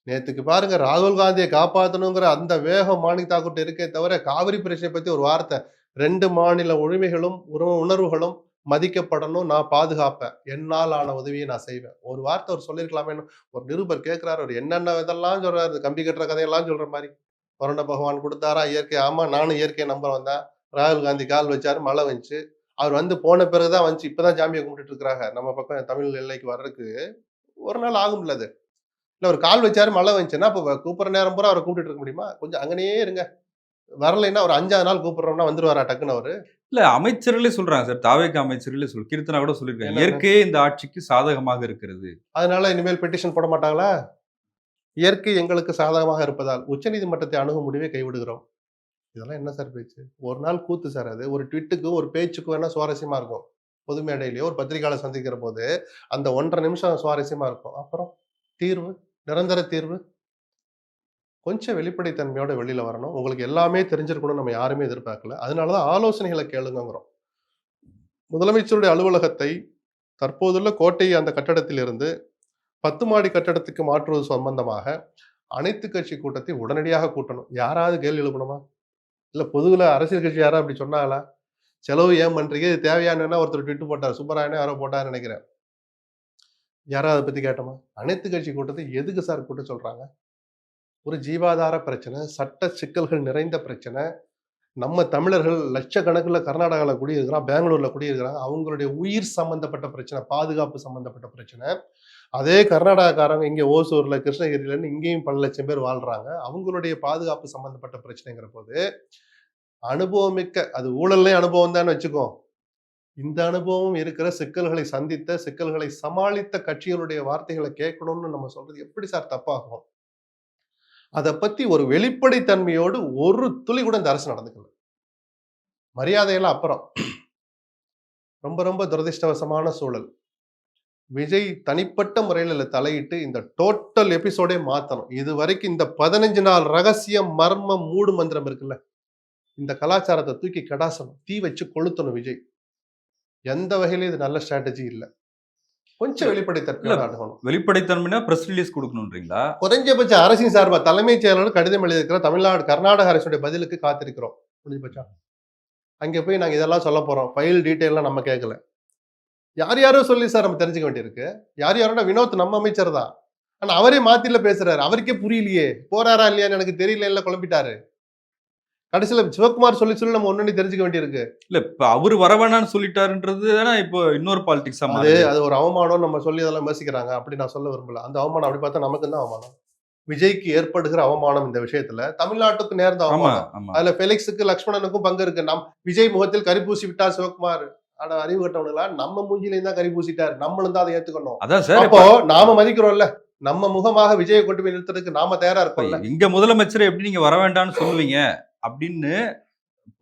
A: நேத்துக்கு பாருங்க ராகுல் காந்தியை காப்பாத்தணுங்கிற அந்த வேகம் மாணிக் தாக்கூர்ட்ட இருக்கே தவிர, காவிரி பிரச்சனை பத்தி ஒரு வார்த்தை. 2 மாநில உரிமைகளும், உணர்வுகளும் மதிக்கப்படணும். நான் பாதுகாப்பேன். என்னால் ஆன உதவியை நான் செய்வேன். ஒரு வார்த்தை அவர் சொல்லியிருக்கலாமேன்னு ஒரு நிருபர் கேட்கிறாரு. அவர் என்னென்ன இதெல்லாம் சொல்றாரு. கம்பி கட்டுற கதையெல்லாம் சொல்ற மாதிரி. வருண பகவான் கொடுத்தாரா இயற்கை? ஆமா, நானும் இயற்கையை நம்புறவன் தான். ராகுல் காந்தி கால் வச்சாரு, மழை வந்துச்சு. அவர் வந்து போன பிறகுதான் வந்துச்சு. இப்பதான் ஜாமியை கும்பிட்டுட்டு இருக்கிறாங்க. நம்ம பக்கம் தமிழ் எல்லைக்கு வர்றதுக்கு ஒரு நாள் ஆகும்ல அது. இல்ல ஒரு கால் வச்சாரு, மழை வந்துச்சுன்னா, அப்ப கூப்பிடுற நேரம் பூரா அவரை கூப்பிட்டுட்டு இருக்க முடியுமா? கொஞ்சம் அங்கனயே இருங்க. வரலைன்னா ஒரு 5வது நாள் கூப்பிடுறோம்னா வந்துருவாரா டக்குன்னு அவரு?
B: இல்ல அமைச்சர்களே சொல்றாங்க சார். தாவேகா அமைச்சர்களே கீர்த்தனா கூட சொல்லியிருக்காங்க.
A: என்னன்னு?
B: இயற்கையே இந்த ஆட்சிக்கு சாதகமாக இருக்கிறது.
A: அதனால இனிமேல் பெட்டிஷன் போட மாட்டாங்களா? இயற்கை எங்களுக்கு சாதகமாக இருப்பதால் உச்சநீதிமன்றத்தை அணுகும் முடிவை கைவிடுகிறோம். இதெல்லாம் என்ன சார் பேச்சு? ஒரு நாள் கூத்து சார் அது. ஒரு ட்வீட்டுக்கு, ஒரு பேச்சுக்கு வேணா சுவாரஸ்யமா இருக்கும். பொது மேடையிலயோ, ஒரு பத்திரிகையாளர் சந்திக்கிற போது, அந்த 1 1/2 நிமிஷம் சுவாரஸ்யமா இருக்கும். அப்புறம் தீர்வு, நிரந்தர தீர்வு. கொஞ்சம் வெளிப்படைத்தன்மையோட வெளியில வரணும். உங்களுக்கு எல்லாமே தெரிஞ்சிருக்கணும்னு நம்ம யாருமே எதிர்பார்க்கல. அதனால தான் ஆலோசனைகள கேளுங்கங்கிறோம். முதலமைச்சருடைய அலுவலகத்தை தற்போதுள்ள கோட்டை அந்த கட்டடத்தில் இருந்து 10 மாடி கட்டடத்துக்கு மாற்றுவது சம்பந்தமாக அனைத்து கட்சி கூட்டத்தை உடனடியாக கூட்டணும். யாராவது கேள்வி எழுப்பணுமா? இல்ல பொதுவுல அரசியல் கட்சி யாராவது அப்படி சொன்னாங்களா? செலவு ஏன் பண்றீங்க? இது தேவையானன்னா ஒருத்தர் ட்வீட் போட்டாரு. சுப்பராயனோ யாரோ போட்டாருன்னு நெனைக்கிறேன். யாராவது அத பத்தி கேட்டோமா? அனைத்து கட்சி கூட்டத்தை எதுக்கு சார் கூட்ட சொல்றாங்க? ஒரு ஜீவாதார பிரச்சனை, சட்ட சிக்கல்கள் நிறைந்த பிரச்சனை. நம்ம தமிழர்கள் லட்சக்கணக்குல கர்நாடகால குடியிருக்கிறான், பெங்களூர்ல குடியிருக்கிறாங்க. அவங்களுடைய உயிர் சம்பந்தப்பட்ட பிரச்சனை, பாதுகாப்பு சம்பந்தப்பட்ட பிரச்சனை. அதே கர்நாடகாக்காரங்க இங்க ஓசூர்ல, கிருஷ்ணகிரிலன்னு இங்கேயும் பல லட்சம் பேர் வாழ்றாங்க. அவங்களுடைய பாதுகாப்பு சம்பந்தப்பட்ட பிரச்சனைங்கிற போது, அனுபவமிக்க அது ஊழல்லயும் அனுபவம் தான்னு வச்சுக்கோ. இந்த அனுபவம் இருக்கிற சிக்கல்களை சந்தித்த, சிக்கல்களை சமாளித்த கட்சிகளுடைய வார்த்தைகள கேட்கணும்னு நம்ம சொல்றது எப்படி சார் தப்பாகும்? அத பத்தி ஒரு வெளிப்படைத்தன்மையோடு ஒரு துளி கூட இந்த அரசு நடந்துக்கல. மரியாதையெல்லாம் அப்புறம். ரொம்ப ரொம்ப துரதிர்ஷ்டவசமான சூழல். விஜய் தனிப்பட்ட முறையில இதுல தலையிட்டு இந்த டோட்டல் எபிசோடே மாத்தணும். இதுவரைக்கும் இந்த 15 நாள் ரகசியம், மர்மம், மூடு மந்திரம் இருக்குல்ல, இந்த கலாச்சாரத்த தூக்கி கடாசணும். தீ வச்சு கொளுத்தணும் விஜய். எந்த வகையிலும் இது நல்ல ஸ்ட்ராட்டஜி இல்ல. கொஞ்சம்
B: இல்ல
A: வெளிப்படைத்தன்மையோட அணுகணும்.
B: வெளிப்படைத்தன்மைனா பிரஸ் ரிலீஸ் குடுக்கணும்ன்றீங்களா?
A: குறைஞ்சபட்ச அரசின் சார்பா தலைமைச் செயலாளர் கடிதம் எழுதியிருக்கிற தமிழ்நாடு, கர்நாடக அரசுடைய பதிலுக்கு காத்திருக்கிறோம். முடிஞ்சு போச்சா? அங்க போய் நாங்க இதெல்லாம் சொல்லப் போறோம். ஃபைல் டீட்டெயில்லாம் நம்ம கேட்கல. யார் யாரோ சொல்லி சார் நம்ம தெரிஞ்சுக்க வேண்டியிருக்கு. யார் யாரோனா வினோத் நம்ம அமைச்சர் தான். ஆனா அவரே மாத்தில பேசுறாரு. அவருக்கே புரியலையே. போறாரா இல்லையான்னு எனக்கு தெரியலல்ல குழம்பிட்டாரு. கடைசியில சிவகுமார் சொல்லி சொல்லி நம்ம ஒண்ணு தெரிஞ்சுக்க வேண்டியிருக்கு.
B: இல்ல இப்ப அவரு வர வேணாம்னு சொல்லிட்டாருன்றது தானே இப்போ இன்னொரு பாலிடிக்ஸா
A: அது
B: மாறுது.
A: அது ஒரு அவமானம் நம்ம சொல்லி அதெல்லாம் விமர்சிக்கிறாங்க. அப்படி நான் சொல்ல விரும்பல. அந்த அவமானம் அப்படி பார்த்தா நமக்கு தான் அவமானம். விஜய்க்கு ஏற்படுகிற அவமானம் இந்த விஷயத்துல தமிழ்நாட்டுக்கு நேர்ந்த
B: ஆமா,
A: அவமானம்.
B: ஆமா.
A: அதுல ஃபெலிக்ஸுக்கு, லக்ஷ்மணனுக்கும் பங்கு இருக்கு. விஜய் முகத்தில் கரி பூசி விட்டார் சிவகுமார். அட அறிவு கெட்டவனுங்களா, நம்ம மூஞ்சிலயும் தான் கரி பூசிட்டார். நம்மளும் தான் அதை ஏத்துக்கணும்.
B: அதான் சார்
A: அப்போ நாம மதிக்கிறோம்ல. நம்ம முகமாக விஜயை கொண்டு போய் நிறுத்துறதுக்கு நாம தயாரா
B: இப்ப
A: இருக்கோம்ல.
B: எங்க முதலமைச்சர எப்படி நீங்க வர வேண்டாம்னு சொல்லுவீங்க? அப்படின்னு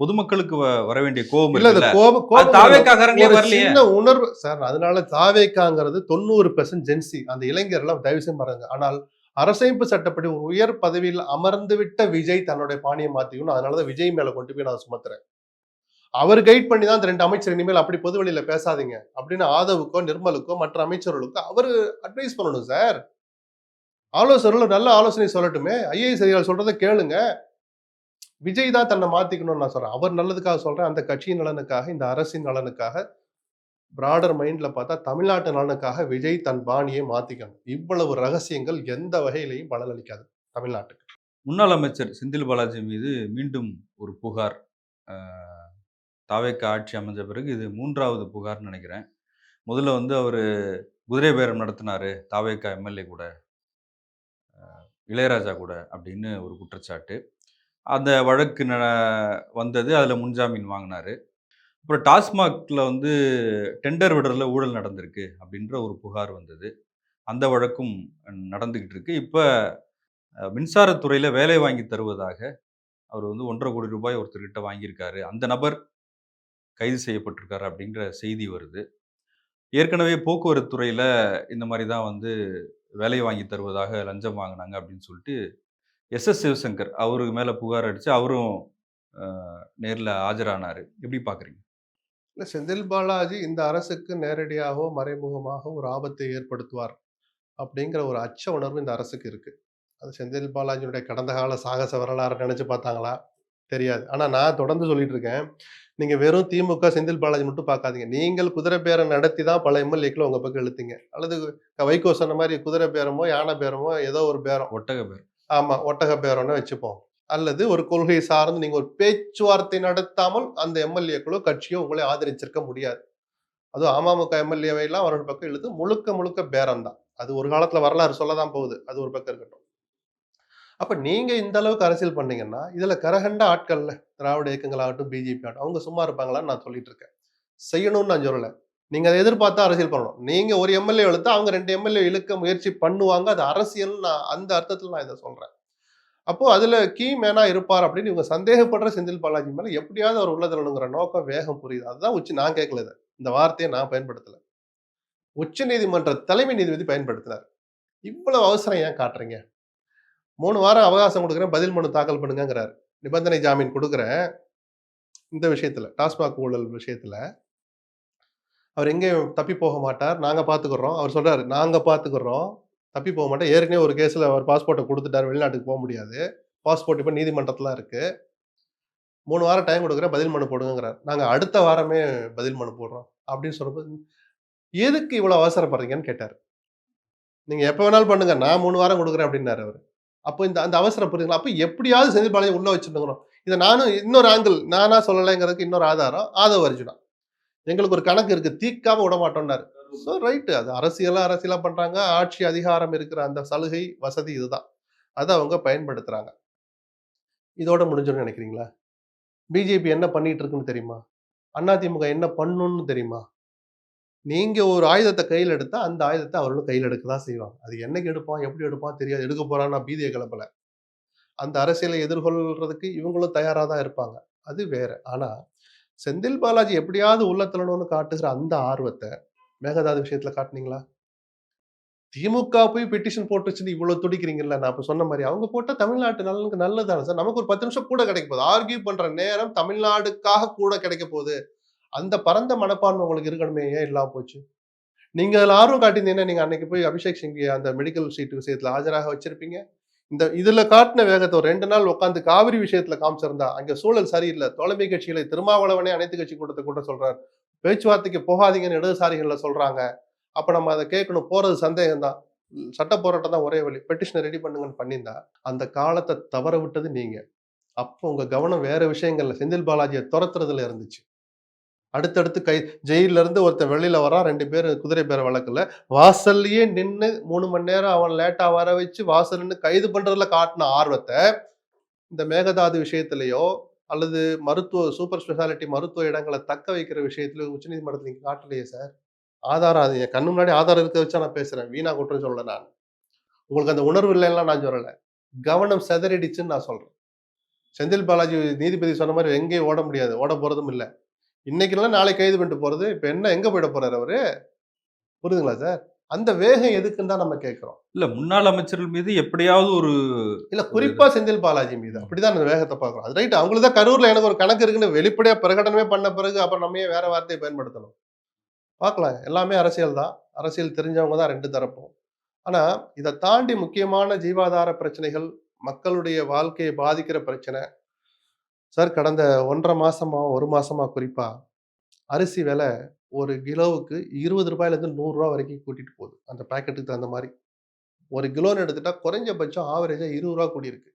B: பொதுமக்களுக்கு வர வேண்டிய கோவம்
A: இல்ல அது
B: இருக்குல்ல.
A: கோபம்
B: அது
A: கோபம் இல்ல.
B: தாவேக்காரங்களே
A: ஒரு
B: வரலையே.
A: சின்ன உணர்வு சார். அதனால தாவேக்காங்கிறது 90% ஜென்சி. அந்த இளைஞர்லாம் தயவு செய்து பாருங்க. ஆனால் அரசமைப்பு சட்டப்படி ஒரு உயர் பதவியில் அமர்ந்து விட்ட விஜய் தன்னுடைய பாணியை மாத்திக்கணும். அதனாலதான் விஜய் மேல கொண்டு போய் நான் சுமத்துறேன். அவர் கைட் பண்ணி தான் அந்த 2 அமைச்சர் இனிமேல் அப்படி பொது வெளியில பேசாதீங்க அப்படின்னு ஆதவுக்கோ, நிர்மலுக்கோ, மற்ற அமைச்சர்களுக்கோ அவரு அட்வைஸ் பண்ணணும் சார். ஆலோசகர்கள் நல்ல ஆலோசனை சொல்லட்டுமே. ஐஏஎஸ் அதிகாரி சொல்றத கேளுங்க. விஜய் தான் தன்னை மாத்திக்கணும்னு நான் சொல்றேன். அவர் நல்லதுக்காக சொல்றேன். அந்த கட்சியின் நலனுக்காக, இந்த அரசின் நலனுக்காக, பிராடர் மைண்ட்ல பார்த்தா தமிழ்நாட்டு நலனுக்காக விஜய் தன் பாணியை மாத்திக்கணும். இவ்வளவு ரகசியங்கள் எந்த வகையிலையும் பலனளிக்காது தமிழ்நாட்டுக்கு.
B: முன்னாள் அமைச்சர் செந்தில் பாலாஜி மீது மீண்டும் ஒரு புகார். அ தாவேக்கா ஆட்சி அமைஞ்ச பிறகு இது 3வது புகார்ன்னு நெனைக்கிறேன். முதல்ல வந்து அவரு குதிரை பேரம் நடத்தினாரு. தாவேக்கா எம்எல்ஏ கூட, இளையராஜா கூட அப்படின்னு ஒரு குற்றச்சாட்டு. அந்த வழக்கு வந்தது. அதுல முன்ஜாமீன் வாங்குனாரு. அப்புறம் டாஸ்மாக்ல வந்து டெண்டர் விடுறதுல ஊழல் நடந்திருக்கு அப்படின்ற ஒரு புகார் வந்தது. அந்த வழக்கும் நடந்துகிட்டு இருக்கு. இப்ப மின்சாரத்துறையில வேலை வாங்கி தருவதாக அவர் வந்து ரூ. 1,50,00,000 ஒருத்தர்கிட்ட வாங்கியிருக்காரு. அந்த நபர் கைது செய்யப்பட்டிருக்காரு அப்படிங்கிற செய்தி வருது. ஏற்கனவே போக்குவரத்து துறையில இந்த மாரி தான் வந்து வேலை வாங்கி தருவதாக லஞ்சம் வாங்குனாங்க அப்படின்னு சொல்லிட்டு சிவசங்கர் அவரு மேல புகார் அடிச்சு அவரும் அ நேர்ல ஆஜரானாரு. எப்படி பார்க்குறீங்க?
A: இல்ல செந்தில் பாலாஜி இந்த அரசுக்கு நேரடியாகவோ, மறைமுகமாகவோ ஒரு ஆபத்தை ஏற்படுத்துவார் அப்படிங்கிற ஒரு அச்ச உணர்வு இந்த அரசுக்கு இருக்கு. அது செந்தில் பாலாஜியுடைய கடந்த கால சாகச வரலாற நெனச்சு பார்த்தாங்களா? தெரியாது. ஆனா நான் தொடர்ந்து சொல்லிட்டு இருக்கேன். நீங்க வெறும் திமுக, செந்தில் பாலாஜி மட்டும் பார்க்காதீங்க. நீங்கள் குதிரை பேரம் நடத்தி தான் பல எம்.எல்.ஏக்கள உங்க பக்கம் இழுத்தீங்க. அல்லது வைகோ சொன்ன மாரி குதிரை பேரமோ, யானை பேரமோ ஏதோ ஒரு பேரம்.
B: ஒட்டக பேர்.
A: ஆமா. ஒட்டக பேரம்னு வச்சுப்போம். அல்லது ஒரு கொள்கை சார்ந்து நீங்க ஒரு பேச்சுவார்த்தை நடத்தாமல் அந்த எம்.எல்.ஏக்களோ, கட்சியோ உங்களை ஆதரிச்சிருக்க முடியாது. அதுவும் அமமுக எம்.எல்.ஏவை எல்லாம் ஒரு பக்கம் இழுத்து முழுக்க முழுக்க பேரம் தான். அது ஒரு காலத்துல வரலாறு சொல்ல தான் போகுது. அது ஒரு பக்கம் இருக்கட்டும். அப்ப நீங்க இந்த அளவுக்கு அரசியல் பண்ணீங்கன்னா, இதுல கரகண்ட ஆட்கள்ல திராவிட இயக்கங்களாகட்டும், பிஜேபி ஆகட்டும், அவங்க சும்மா இருப்பாங்களான்னு நான் சொல்லிட்டு இருக்கேன். செய்யணும்னு நான் சொல்லல. நீங்க அத எதிர்பார்த்தா அரசியல் பண்ணணும். நீங்க ஒரு எம்.எல்.ஏ இழுத்தா, அவங்க 2 எம்.எல்.ஏ இழுக்க முயற்சி பண்ணுவாங்க. அது அரசியல் நான் அந்த அர்த்தத்துல நான் இத சொல்றேன். அப்போ அதுல கீ மேனா இருப்பார் அப்படின்னு இவங்க சந்தேகப்படுற செந்தில் பாலாஜி மேல எப்படியாவது அவர் உள்ள தள்ளணுங்கிற நோக்கம், வேகம் புரியுது. அதுதான் நான் கேட்கல இத. இந்த வார்த்தைய நான் பயன்படுத்தல. உச்சநீதிமன்ற தலைமை நீதிபதி பயன்படுத்தினார். இவ்வளவு அவசரம் ஏன் காட்டுறீங்க? 3 வாரம் அவகாசம் குடுக்குறேன். பதில் மனு தாக்கல் பண்ணுங்கங்கிறாரு. நிபந்தனை ஜாமீன் குடுக்குறேன். இந்த விஷயத்துல, டாஸ்மாக் ஊழல் விஷயத்துல. அவர் எங்கேயும் தப்பி போக மாட்டார். நாங்க பார்த்துக்கிறோம். அவர் சொல்றாரு, "நாங்க பார்த்துக்கிறோம். தப்பி போக மாட்டார்." ஏற்கனவே ஒரு கேஸ்ல அவர் பாஸ்போர்ட்ட குடுத்துட்டாரு. வெளிநாட்டுக்கு போ முடியாது. பாஸ்போர்ட் இப்ப நீதிமன்றத்துல இருக்கு. 3 வாரம் டைம் குடுக்குறேன். பதில் மனு போடுங்கங்கிறார். நாங்க அடுத்த வாரமே பதில் மனு போடுறோம். அப்படின்னு சொல்லும்போது, "எதுக்கு இவ்வளவு அவசரப்படுறீங்கன்னு?" கேட்டாரு. "நீங்க எப்ப வேணாலும் பண்ணுங்க. நான் 3 வாரம் குடுக்குறேன்." அப்படின்னாரு அவரு. அப்போ இந்த அந்த அவசரம் புரியுதுங்களா? அப்ப எப்படியாவது செந்தில் பாலாஜிய உள்ள வச்சுடணுங்கிறோம். இத நானும் இன்னொரு ஆங்கிள் நானா சொல்லலைங்கிறதுக்கு இன்னொரு ஆதாரம் ஆதவ அர்ஜுனா. எங்களுக்கு ஒரு கணக்கு இருக்கு. தீர்க்காம விடமாட்டோம்னாரு. So right. அது அரசியலா பண்றாங்க. ஆட்சி அதிகாரம் இருக்கிற அந்த சலுகை, வசதி இதுதான். அத அவங்க பயன்படுத்துறாங்க. இதோட முடிஞ்சிரும்னு நினைக்கிறீங்களா? பிஜேபி என்ன பண்ணிட்டு இருக்குன்னு தெரியுமா? அதிமுக என்ன பண்ணும்னு தெரியுமா? நீங்க ஒரு ஆயுதத்த கையில எடுத்தா, அந்த ஆயுதத்த அவர்களும் கையில எடுக்க தான் செய்வாங்க. அது என்னைக்கு எடுப்பான், எப்படி எடுப்பான் தெரியாது. எடுக்க போறான்னா பீதிய கிளப்பல. அந்த அரசியலை எதிர்கொள்றதுக்கு இவங்களும் தயாரா தான் இருப்பாங்க. அது வேற. ஆனா, செந்தில் பாலாஜி எப்படியாவது உள்ள தள்ளணும்னு காட்டுகிற அந்த ஆர்வத்த, மேகதாது விஷயத்துல காட்டுனீங்களா? திமுக போய் பெட்டிஷன் போட்டுச்சுன்னு இவ்வளவு துடிக்கிறீங்கல்ல, நான் இப்ப சொன்ன மாரி. அவங்க போட்டா தமிழ்நாட்டு நலனுக்கு நல்லது தானே சார். நமக்கு ஒரு 10 நிமிஷம் கூட கிடைக்க போகுது. ஆர்கியூ பண்ற நேரம் தமிழ்நாடுக்காக கூட கிடைக்க போகுது. அந்த பரந்த மனப்பான்மை உங்களுக்கு இருக்கணுமே, ஏன் இல்லாம போச்சு? நீங்க அதுல ஆர்வம் காட்டியிருந்தீங்கன்னா, நீங்க அன்னைக்கு போய் அபிஷேக் சிங்கிய அந்த மெடிக்கல் சீட் விஷயத்துல ஆஜராக வச்சிருப்பீங்க. இதுல காட்டுன வேகத்த ஒரு 2 நாள் உட்கார்ந்து காவிரி விஷயத்துல காமிச்சிருந்தா, அங்க சூழல் சரியில்ல. தோழமை கட்சிகளை திருமாவளவனே அனைத்து கட்சி கூட்டத்த கூட்ட சொல்றார். பேச்சுவார்த்தைக்கு போகாதீங்கன்னு இடதுசாரிகள்ல சொல்றாங்க. அப்ப நம்ம அத கேட்கணும். போறது சந்தேகம் தான். சட்ட போராட்டம் தான் ஒரே வழி. பெட்டிஷன ரெடி பண்ணுங்கன்னு பண்ணியிருந்தா, அந்த காலத்த தவற விட்டது நீங்க. அப்போ உங்க கவனம் வேற விஷயங்கள்ல செந்தில் பாலாஜியை துரத்துறதுல இருந்துச்சு. அடுத்தடுத்து ஜெயில்ல இருந்து ஒருத்தன் வெளியில வரான். 2 பேர் குதிரை பேர வழக்குல. வாசல்லயே நின்னு 3 மணி நேரம் அவன் லேட்டா வர வச்சு வாசல்ல நின்னு கைது பண்றதுல காட்டுன ஆர்வத்த, இந்த மேகதாது விஷயத்திலயோ, அல்லது சூப்பர் ஸ்பெஷாலிட்டி மருத்துவ இடங்கள தக்க வைக்கிற விஷயத்திலயோ உச்சநீதிமன்றத்துல நீங்க காட்டலையே சார். ஆதாரம் அது என் கண்ணு முன்னாடி ஆதாரம் இருக்க வச்சா நான் பேசுறேன். வீணா குற்றம் சொல்லல நான். உங்களுக்கு அந்த உணர்வு இல்லைன்னுலாம் நான் சொல்லல. கவனம் சிதறிடுச்சுன்னு நான் சொல்றேன். செந்தில் பாலாஜி நீதிபதி சொன்ன மாரி எங்கேயும் ஓட முடியாது. ஓட போறதும் இல்ல. இன்னைக்கு இல்ல நாளைக்கு கைது பண்ணிட்டு போறது. இப்ப என்ன எங்க போயிட போறாரு அவரு? புரியுதுங்களா சார்? அந்த வேகம் எதுக்குன்னு தான் நம்ம கேட்கிறோம்.
B: இல்ல முன்னாள் அமைச்சர்கள் மீது எப்படியாவது ஒரு
A: இல்ல
B: ஒரு
A: குறிப்பா செந்தில் பாலாஜி மீது. அப்படிதான் அந்த வேகத்த பார்க்கிறோம். அது ரைட். அவங்களுக்கு தான் கரூர்ல எனக்கு ஒரு கணக்கு இருக்குன்னு வெளிப்படையா பிரகடனமே பண்ண பிறகு அப்புறம் நம்ம ஏன் வேற வார்த்தைய பயன்படுத்தணும்? பார்க்கலாம். எல்லாமே அரசியல் தான். அரசியல் தெரிஞ்சவங்க தான் 2 தரப்பும். ஆனா, இத தாண்டி முக்கியமான ஜீவாதார பிரச்சனைகள், மக்களுடைய வாழ்க்கைய பாதிக்கிற பிரச்சனை. சார் கடந்த 1 1/2 மாசமா, 1 மாசமா குறிப்பா, அரிசி விலை 1 கிலோவுக்கு ரூ. 20லேருந்து ரூ. 100 வரைக்கும் கூட்டிட்டு போகுது. அந்த பாக்கெட்டுக்கு தகுந்த மாரி. 1 கிலோன்னு எடுத்துட்டா குறைஞ்சபட்சம் ஆவரேஜா ரூ. 20 கூடியிருக்கு.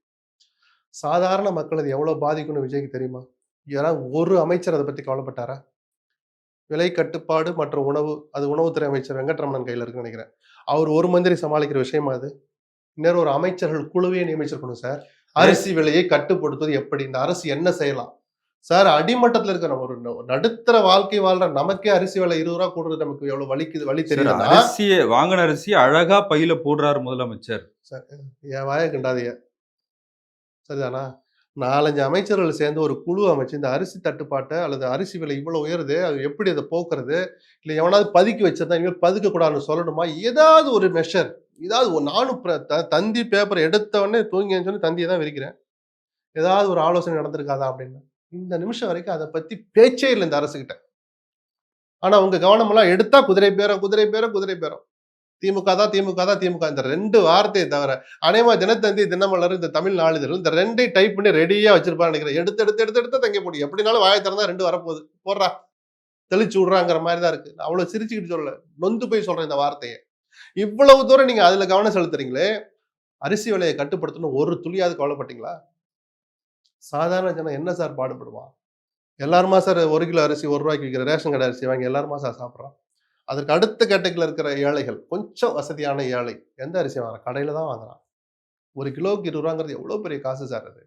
A: சாதாரண மக்கள் அது எவ்வளவு பாதிக்கும்னு விஜய்க்கு தெரியுமா? யாராவது ஒரு அமைச்சர் அத பத்தி கவலைப்பட்டாரா? விலை கட்டுப்பாடு மற்றும் உணவு, அது உணவுத்துறை அமைச்சர் வெங்கட்ரமணன் கையில இருக்குன்னு நெனைக்கிறேன். அவர் ஒரு மந்திரி சமாளிக்கிற விஷயமா அது? இன்னொரு ஒரு அமைச்சர்கள் குழுவையே நியமிச்சிருக்கணும் சார். அரிசி விலையை கட்டுப்படுத்துவது எப்படி? இந்த அரசு என்ன செய்யலாம்? சார் அடிமட்டத்துல இருக்கிற ஒரு நடுத்தர வாழ்க்கை வாழ்ற நமக்கே அரிசி விலை ரூ. 20 கூடுறது நமக்கு எவ்வளவு வலிக்குது, வலி
B: சார்
A: தெரியுதுன்னா,
B: வாங்குன அரிசிய அழகா பையில போடுறாரு முதலமைச்சர்.
A: சார் என் வாய கிண்டாதீங்க. சரிதானா? 4, 5 அமைச்சர்கள் சேர்ந்து ஒரு குழு அமைச்சு இந்த அரிசி தட்டுப்பாட்ட அல்லது அரிசி விலை இவ்வளவு உயருது. அது எப்படி அத போக்குறது? இல்ல எவனாவது பதுக்கி வச்சிருந்தா இனிமேல் பதுக்கக்கூடாதுன்னு சொல்லணுமா? ஏதாவது ஒரு மெஷர். ஏதாவது நானும் தந்தி பேப்பர் எடுத்த உடனே தூங்கி எந்திரிச்சோனே தந்திய தான் விரிக்கிறேன். ஏதாவது ஒரு ஆலோசனை நடந்திருக்காதா அப்படின்னு. இந்த நிமிஷம் வரைக்கும் அத பத்தி பேச்சே இல்ல இந்த அரசுகிட்ட. ஆனா உங்க கவனமெல்லாம் எடுத்தா குதிரை பேரம், குதிரை பேரம், குதிரை பேரம். திமுக தான், திமுக தான், திமுக. இந்த 2 வார்த்தைய தவிர, அநேகமா தினத்தந்தி, தினமலர், இந்த தமிழ் நாளிதழ் இந்த 2யும் டைப் பண்ணி ரெடியா வச்சிருப்பான்னு நெனைக்கிறேன். எடுத்து, எடுத்து, எடுத்து, எடுத்து தங்க போடு. எப்படினாலும் வாய திறந்தா 2 வரப்போகுது. போடுறா, தெளிச்சு விடுறாங்கிற மாரி தான் இருக்கு. நான் அவ்வளவு சிரிச்சுக்கிட்டு சொல்லல. நொந்து போய் சொல்றேன் இந்த வார்த்தைய. இவ்வளவு தூரம் நீங்க அதுல கவனம் செலுத்துறீங்களே, அரிசி விலைய கட்டுப்படுத்தணும் ஒரு துளியாவது கவலைப்பட்டீங்களா? சாதாரண ஜனம் என்ன சார் பாடுபடுவான்? எல்லாருமா சார் 1 கிலோ அரிசி ரூ. 1 விக்கிற ரேஷன் கடை அரிசி வாங்கி எல்லாருமா சார் சாப்பிடுறோம்? அதற்கு அடுத்த கேட்டகரில இருக்கிற ஏழைகள், கொஞ்சம் வசதியான ஏழை, எந்த அரிசி வாங்குறான்? கடையில தான் வாங்குறான். 1 கிலோவுக்கு ரூ. 20ங்கிறது எவ்வளவு பெரிய காசு சார் அது.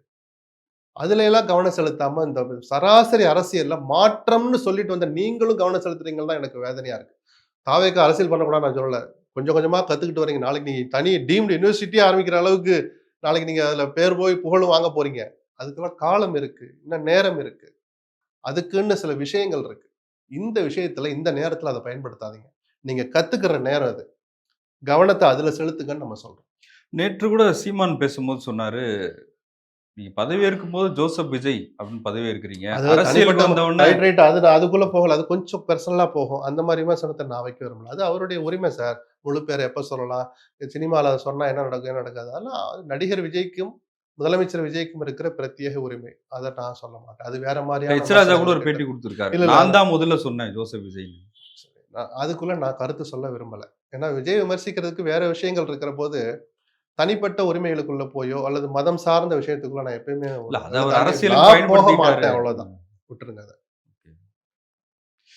A: அதுல எல்லாம் கவனம் செலுத்தாம இந்த சராசரி அரசியல்ல மாற்றம்னு சொல்லிட்டு வந்த நீங்களும் கவனம் செலுத்துறீங்கன்னு தான் எனக்கு வேதனையா இருக்கு. தாவேக்கா அரசியல் பண்ணக்கூடாதுன்னு நான் சொல்லல. கொஞ்சம் கொஞ்சமா கத்துக்கிட்டு வரீங்க. நாளைக்கு நீங்க தனி டீம்டு யுனிவர்சிட்டியே ஆரம்பிக்கிற அளவுக்கு நாளைக்கு நீங்க அதுல பேர் போய் புகழும் வாங்க போறீங்க. அதுக்கெல்லாம் காலம் இருக்கு. இன்னும் நேரம் இருக்கு. அதுக்குன்னு சில விஷயங்கள் இருக்கு. இந்த விஷயத்துல இந்த நேரத்துல அத பயன்படுத்தாதீங்க. நீங்க கத்துக்கிற நேரம் அது. கவனத்த அதுல செலுத்துங்கன்னு நம்ம சொல்றோம்.
B: நேற்று கூட சீமான் பேசும்போது சொன்னாரு, "நீங்க பதவி ஏற்கும்போது ஜோசப் விஜய் அப்படின்னு பதவி ஏற்கிறீங்க.
A: அது தனிப்பட்ட
B: அரசியலுக்கு வந்த உடனே."
A: Right, right. அது நான் அதுக்குள்ள போகல. அது கொஞ்சம் பெர்சனலா போகும். அந்த மாரி விமர்சனத்த நான் வைக்க விரும்பல. அது அவருடைய உரிமை சார். முழு பேர எப்ப சொல்லலாம்? சினிமால சொன்னா என்ன நடக்கும்? என்ன நடக்காது? அதெல்லாம் நடிகர் விஜய்க்கும், முதலமைச்சர் விஜய்க்கும் இருக்கிற பிரத்யேக உரிமை. அத நான் சொல்ல மாட்டேன். அது வேற மாரியான
B: எச் ராஜா கூட ஒரு
A: விமர்சனங்கள்
B: பேட்டி
A: கிட்ட.
B: குடுத்திருக்காரு.
A: இல்ல, இல்ல.
B: நான் தான் முதல்ல சொன்னேன் ஜோசப் விஜய்ன்னு.
A: அதுக்குள்ள நான் கருத்து சொல்ல விரும்பல. ஏன்னா விஜய் விமர்சிக்கிறதுக்கு வேற விஷயங்கள் இருக்கிற போது, தனிப்பட்ட உரிமைகளுக்குள்ள போயோ, அல்லது மதம் சார்ந்த விஷயத்துக்குள்ள நான் எப்பயுமே
B: இல்ல அத
A: அத
B: அவர்
A: தாண்டி
B: அரசியலுக்கு
A: நான் போக
B: பயன்படுத்திக்கிட்டாரு.
A: மாட்டேன் அவ்வளவுதான். விட்டுருங்க அத.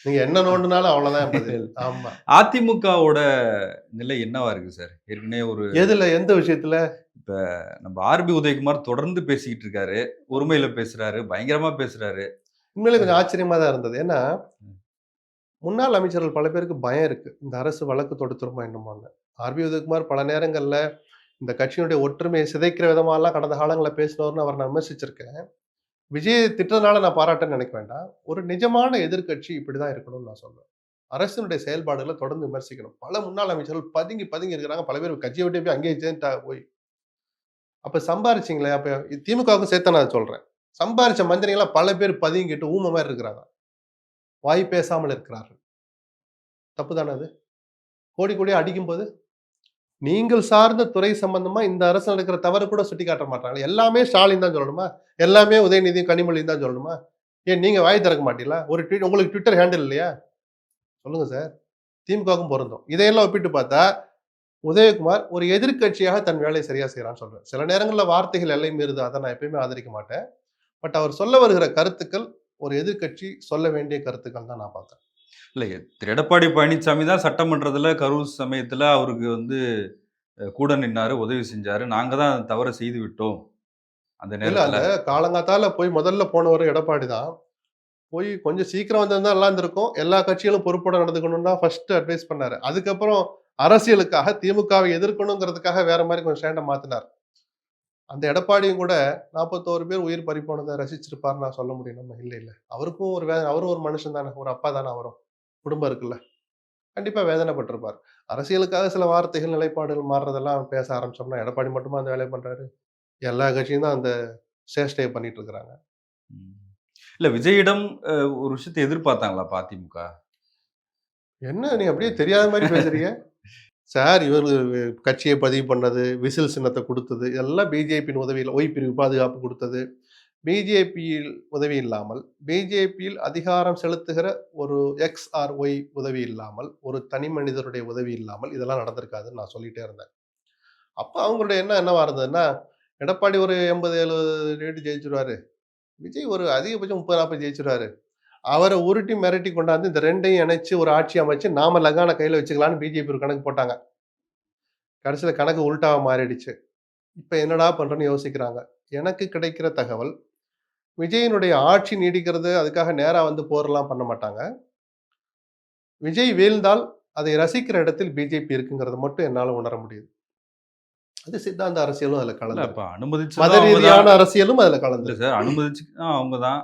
A: நீங்க என்ன நோண்டுனாலும் அவ்வளவுதான் என் பதில். ஆமா.
B: அதிமுகவோட நிலை என்னவா இருக்கு சார்? ஏற்கனவே ஒரு
A: எதுல? எந்த விஷயத்துல?
B: இப்ப நம்ம ஆர்பி உதயகுமார் தொடர்ந்து பேசிக்கிட்டு இருக்காரு. ஒருமையில பேசுறாரு, பயங்கரமா பேசுறாரு.
A: உண்மையிலே
B: அ
A: கொஞ்சம் ஆச்சரியமா தான் இருந்தது. ஏன்னா, முன்னாள் அமைச்சர்கள் பல பேருக்கு பயம் இருக்கு. இந்த அரசு வழக்கு தொடுத்துருமா என்னமோன்னு. ஆர்.பி. உதயகுமார் பல நேரங்கள்ல இந்த கட்சியினுடைய ஒற்றுமையை சிதைக்கிற விதமாலாம் கடந்த காலங்கள்ல பேசினவர்ன்னு அவர நான் விமர்சிச்சிருக்கேன். விஜய திட்டுறதுனால நான் பாராட்டேன்னு நெனைக்க வேண்டாம். ஒரு நிஜமான எதிர்க்கட்சி இப்படிதான் இருக்கணும்னு நான் சொல்லுவேன். அரசினுடைய செயல்பாடுகள தொடர்ந்து விமர்சிக்கணும். பல முன்னாள் அமைச்சர்கள் பதுங்கி, பதுங்கி இருக்கிறாங்க. பல பேர் கட்சிய விட்டே போய் அங்கேயே சேர்ந்துட்டாங்க போய். அப்ப சம்பாரிச்சீங்களே, அப்ப திமுகவுக்கும் சேர்த்து தான் நான் அத சொல்றேன். சம்பாரிச்ச மந்திரிங்கலாம் பல பேர் பதுங்கிட்டு ஊம மாரி இருக்கிறாங்க. வாய் பேசாமல் இருக்கிறார்கள். தப்பு தானே அது? கோடி கோடியா அடிக்கும்போது, நீங்கள் சார்ந்த துறை சம்பந்தமா இந்த அரசு நடக்கிற தவறு கூட சுட்டிக்காட்ட மாட்றாங்களே. எல்லாமே ஸ்டாலின் தான் சொல்லணுமா? எல்லாமே உதயநிதியும், கனிமொழியும் தான் சொல்லணுமா? ஏன் நீங்க வாய் திறக்க மாட்டீங்களா? ஒரு உங்களுக்கு ட்விட்டர் ஹேண்டில் இல்லையா? சொல்லுங்க சார். திமுகவுக்கும் பொருந்தும். இதையெல்லாம் ஒப்பிட்டு பார்த்தா, உதயகுமார் ஒரு எதிர்க்கட்சியாக தன் வேலைய சரியா செய்றான்னு சொல்றேன். சில நேரங்கள்ல வார்த்தைகள் எல்லை மீறுது. அத நான் எப்பயுமே ஆதரிக்க மாட்டேன். பட் அவர் சொல்ல வருகிற கருத்துக்கள் ஒரு எதிர்க்கட்சி சொல்ல வேண்டிய கருத்துக்கள் தான் நான் பார்க்குறேன்.
B: இல்ல திரு எடப்பாடி பழனிசாமி தான் சட்டமன்றத்துல கரூர் சமயத்துல அவருக்கு வந்து கூட நின்னாரு, உதவி செஞ்சாரு. நாங்க தான் தவற செய்து விட்டோம் அந்த
A: இல்ல
B: நேரத்துல.
A: அந்த காலங்காத்தால போய் முதல்ல போனவரு எடப்பாடி தான். போய் கொஞ்சம் சீக்கிரம் வந்திருந்தா நல்லா இருந்திருக்கும். எல்லா கட்சிகளும் பொறுப்போட நடந்துக்கணும்னு தான் ஃபர்ஸ்ட் அட்வைஸ் பண்ணாரு. அதுக்கப்புறம் அரசியலுக்காக திமுகவை எதிர்க்கணுங்கிறதுக்காக வேற மாரி கொஞ்சம் ஸ்டாண்ட மாத்துனார். அந்த எடப்பாடியும் கூட 41 பேர் உயிர் பறி போனத ரசிச்சிருப்பாருன்னு நான் சொல்ல முடியும் நம்ம. இல்ல, இல்ல. அவருக்கும் ஒரு அவரும் ஒரு மனுஷன் தானே. ஒரு அப்பா தானே அவரும். குடும்பம் இருக்குல்ல. கண்டிப்பா வேதனைப்பட்டிருப்பார். அரசியலுக்காக சில வார்த்தைகள், நிலைப்பாடுகள் மாறுறதெல்லாம் பேச ஆரம்பிச்சோம்னா, எடப்பாடி மட்டுமா அந்த வேலைய பண்றாரு? எல்லா கட்சியும் தான் அந்த சேஷ்டைய பண்ணிட்டு இருக்கிறாங்க.
B: ம். இல்ல விஜயிடம் ஒரு விஷயத்த எதிர்பார்த்தாங்களாப்பா அதிமுக?
A: என்ன நீ அப்படியே தெரியாத மாரி பேசுறீங்க? சார் இவரு கட்சிய பதிவு பண்ணது, விசில் சின்னத்த குடுத்தது, இதெல்லாம் பிஜேபியின் உதவியில ஒய் பிரிவு பாதுகாப்பு குடுத்தது. பிஜேபியில் உதவி இல்லாமல், பிஜேபியில் அதிகாரம் செலுத்துகிற ஒரு எக்ஸ் ஆர் ஒய் உதவி இல்லாமல், ஒரு தனி மனிதருடைய உதவி இல்லாமல் இதெல்லாம் நடந்திருக்காதுன்னு நான் சொல்லிட்டே இருந்தேன். அப்ப அவங்களுடைய எண்ணம் என்னவா இருந்ததுன்னா, எடப்பாடி ஒரு 80, 70 ரேட் ஜெயிச்சுருவாரு. விஜய் ஒரு அதிகபட்சம் 30, 40 ஜெயிச்சுருவாரு. அவர உருட்டி மிரட்டி கொண்டாந்து இந்த 2யும் இணைச்சு ஒரு ஆட்சி அமைச்சு, நாம லகான கையில வச்சுக்கலான்னு பிஜேபி ஒரு கணக்கு போட்டாங்க. கடைசியில கணக்கு உல்டாவா மாறிடுச்சு. இப்ப என்னடா பண்றதுன்னு யோசிக்கிறாங்க. எனக்கு கிடைக்கிற தகவல், விஜயினுடைய ஆட்சி நீடிக்கிறது, அதுக்காக நேரா வந்து போர்லாம் பண்ண மாட்டாங்க. விஜய் வீழ்ந்தால், அதை ரசிக்கிற இடத்தில் பிஜேபி இருக்குங்கிறத மட்டும் என்னால உணர முடியுது. அது சித்தாந்த அரசியலும் அதுல
B: இல்ல
A: கலந்திருக்கு.
B: அப்ப அனுமதிச்சதும்
A: மத
B: அவங்க தான்.
A: ரீதியான அரசியலும் அதுல
B: இல்ல
A: கலந்திருக்கு.
B: சார் அனுமதிச்சதும் அவங்க தான்.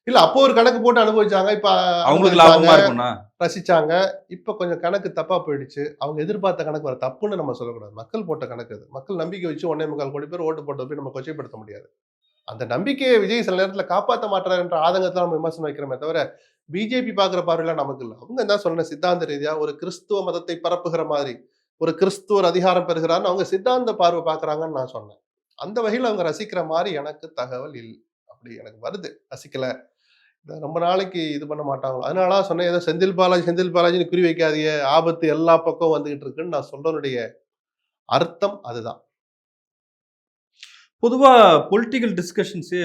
A: இல்ல அப்போ ஒரு கணக்கு போட்டு அனுபவிச்சாங்க. இப்ப
B: அவங்களுக்கு
A: அனுபவிச்சாங்க,
B: லாபமா இருக்கும்னா?
A: ரசிச்சாங்க. இப்ப கொஞ்சம் கணக்கு தப்பா போயிடுச்சு. அவங்க எதிர்பார்த்த கணக்கு வர தப்புன்னு நம்ம சொல்லக்கூடாது. மக்கள் போட்ட கணக்கு அது. மக்கள் நம்பிக்கை வச்சு 1.25 கோடி பேர் ஓட்டு போட்டத போய் நம்ம கொச்சைப்படுத்த முடியாது. அந்த நம்பிக்கைய விஜய் சில நேரத்துல காப்பாத்த மாட்றாரு என்ற ஆதங்கத்துல நம்ம விமர்சனம் வைக்கிறோமே தவிர, பிஜேபி பார்க்கிற பார்வைலாம் நமக்கு இல்ல. அவங்க என்ன சொன்ன சித்தாந்த ரீதியா ஒரு கிறிஸ்துவ மதத்தை பரப்புகிற மாதிரி, ஒரு கிறிஸ்துவர் அதிகாரம் பெறுகிறார்ன்னு அவங்க சித்தாந்த பார்வை பார்க்குறாங்கன்னு நான் சொன்னேன். அந்த வகையில அவங்க ரசிக்கிற மாரி எனக்கு தகவல் அப்படி எனக்கு வருது. ரசிக்கல. ரொம்ப நாளைக்கு இது பண்ண மாட்டாங்களோ. அதனால தான் சொன்னேன், ஏதோ செந்தில் பாலாஜி, செந்தில் பாலாஜின்னு குறி வைக்காதீங்க. ஆபத்து எல்லா பக்கம் வந்துகிட்டு இருக்குன்னு நான் சொல்றதனுடைய அர்த்தம் அதுதான்.
B: பொதுவா பொலிட்டிக்கல் டிஸ்கஷன்ஸே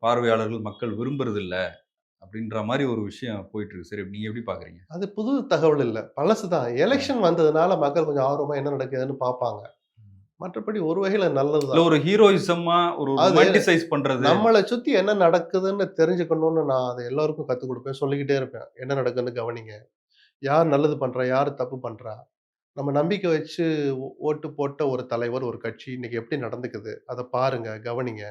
B: பார்வையாளர்கள், மக்கள் விரும்புறதில்ல. அப்படின்ற மாரி ஒரு விஷயம் போயிட்டு இருக்கு. சரி நீங்க எப்படி பார்க்குறீங்க?
A: அது புது தகவல் இல்ல. பழசு தான். எலக்ஷன் வந்ததுனால மக்கள் கொஞ்சம் ஆர்வமா என்ன நடக்குதுன்னு பார்ப்பாங்க. மற்றபடி ஒரு வகையில நல்லது
B: இல்ல
A: தான்.
B: ஒரு ஹீரோயிசமா ஒரு
A: அது
B: ரொமான்டிசைஸ் பண்றது.
A: நம்மள சுத்தி என்ன நடக்குதுன்னு தெரிஞ்சுக்கணும்னு நான் அத எல்லாருக்கும் கத்துக் குடுப்பேன். சொல்லிக்கிட்டே இருப்பேன். என்ன நடக்குதுன்னு கவனிங்க. யார் நல்லது பண்றா? யார் தப்பு பண்றா? நம்ம நம்பிக்கை வச்சு ஓட்டு போட்ட ஒரு தலைவர், ஒரு கட்சி இன்னைக்கு எப்படி நடந்துக்குது? அத பாருங்க, கவனிங்க.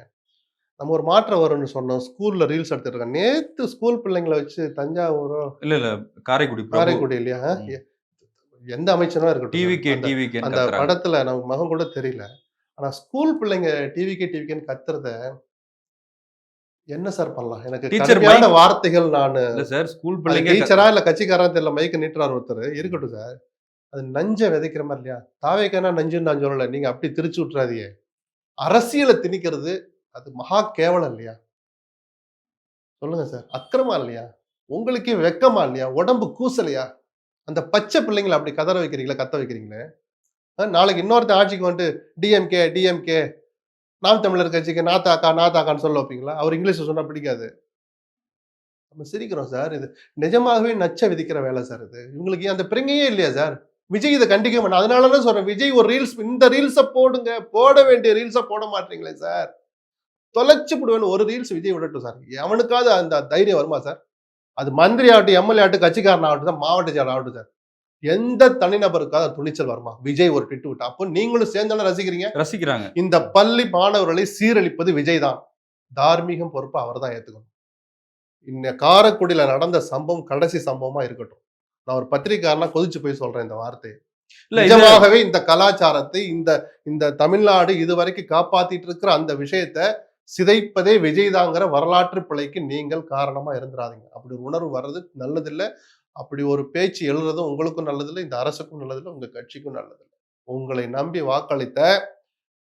A: நம்ம ஒரு மாற்றம் வரும்னு சொன்னோம். ஸ்கூல்ல ரீல்ஸ் எடுத்துட்டு இருக்காங்க. நேத்து ஸ்கூல் பிள்ளைங்கள வச்சு தஞ்சாவூரோ,
B: இல்ல, இல்ல. காரைக்குடி பிரபு.
A: காரைக்குடிலயா
B: ம்.
A: எந்த அமைச்சரா இருக்கட்டும் சார்.
B: டிவிகே,
A: அந்த
B: டிவிகேன்னு
A: அந்த
B: கத்துறாங்க.
A: படத்துல நமக்கு முகம் கூட தெரியல. ஆனா ஸ்கூல் பிள்ளைங்க டிவிகேன்னு கத்துறத என்ன சார் பண்ணலாம்? எனக்கு
B: டீச்சர்
A: கடுமையான
B: மைக்
A: வார்த்தைகள் நானு
B: இல்ல சார் ஸ்கூல்
A: அது
B: பிள்ளைங்க
A: டீச்சரா இல்ல கட்சிக்காரரான்னு தெரியல. மைக்க நீட்டுறாரு ஒருத்தரு. இருக்கட்டும் சார். அது நஞ்ச விதைக்கிற மாரி இல்லையா? தாவேக்கானா நஞ்சுன்னு நான் சொல்லல. நீங்க அப்படி திரிச்சு விட்டுறாதீங்க. அரசியல திணிக்கிறது அது மகா கேவலம் இல்லையா? சொல்லுங்க சார். அக்கிரமம் இல்லையா? உங்களுக்கே வெட்கமா இல்லையா? உடம்பு கூசலையா? அந்த பச்சை பிள்ளைங்கள அப்படி கதற வைக்கிறீங்களே, கத்த வைக்கிறீங்களே. நாளைக்கு இன்னொருத்தன் ஆட்சிக்கு வந்துட்டு டிஎம்கே, நாம் தமிழர் கட்சிக்கு நாத்தாக்கான்னு சொல்ல வைப்பீங்களா? அவர் இங்கிலீஷ்ல சொன்னா பிடிக்காது. நம்ம சிரிக்கிறோம் சார். இது நிஜமாகவே நச்ச விதிக்கிற வேலை சார் இது. இவங்களுக்கு ஏன் அந்த பிரங்கையே இல்லையா சார்? விஜய் இத கண்டிக்க மாட்டான். அதனால தான் சொல்றேன். விஜய் ஒரு ரீல்ஸ் இந்த ரீல்ஸ போடுங்க. போட வேண்டிய ரீல்ஸ போட மாட்றீங்களே சார். தொலைச்சு புடுவேன்னு ஒரு ரீல்ஸ் விஜய் விடட்டும் சார். எவனுக்காவது அந்த தைரியம் வருமா சார்? அது மந்திரி ஆகட்டும், எம்எல்ஏ ஆகட்டும், கட்சிக்காரன் ஆகட்டும் சார், மாவட்ட செயலர் ஆகட்டும் சார். எந்த தனிநபருக்காவது அந்த துணிச்சல் வருமா? விஜய் ஒரு ட்வீட் விட்டா. அப்போ நீங்களும் சேர்ந்து தானே ரசிக்கிறீங்க?
B: ரசிக்கிறாங்க.
A: இந்த பள்ளி மாணவர்களை சீரழிப்பது விஜய் தான். தார்மீகம் பொறுப்பு அவர் தான் ஏத்துக்கணும். இந்த காரைக்குடியில நடந்த சம்பவம் கடைசி சம்பவமா இருக்கட்டும். நான் ஒரு பத்திரிக்கையாளனா கொதிச்சு போய் சொல்றேன் இந்த வார்த்தைய.
B: இல்ல இது
A: நிஜமாகவே இந்த கலாச்சாரத்தை இந்த இந்த தமிழ்நாடு இதுவரைக்கும் காப்பாத்திட்டு இருக்கிற அந்த விஷயத்த சிதைப்பதே விஜய் தாங்கிற வரலாற்று பிழைக்கு நீங்கள் காரணமா இருந்துராதீங்க. அப்படி ஒரு உணர்வு வர்றது நல்லதில்ல. அப்படி ஒரு பேச்சு எழுறதும் உங்களுக்கும் நல்லதில்ல, இந்த அரசுக்கும் நல்லதில்ல, உங்க கட்சிக்கும் நல்லதில்ல. உங்களை நம்பி வாக்களித்த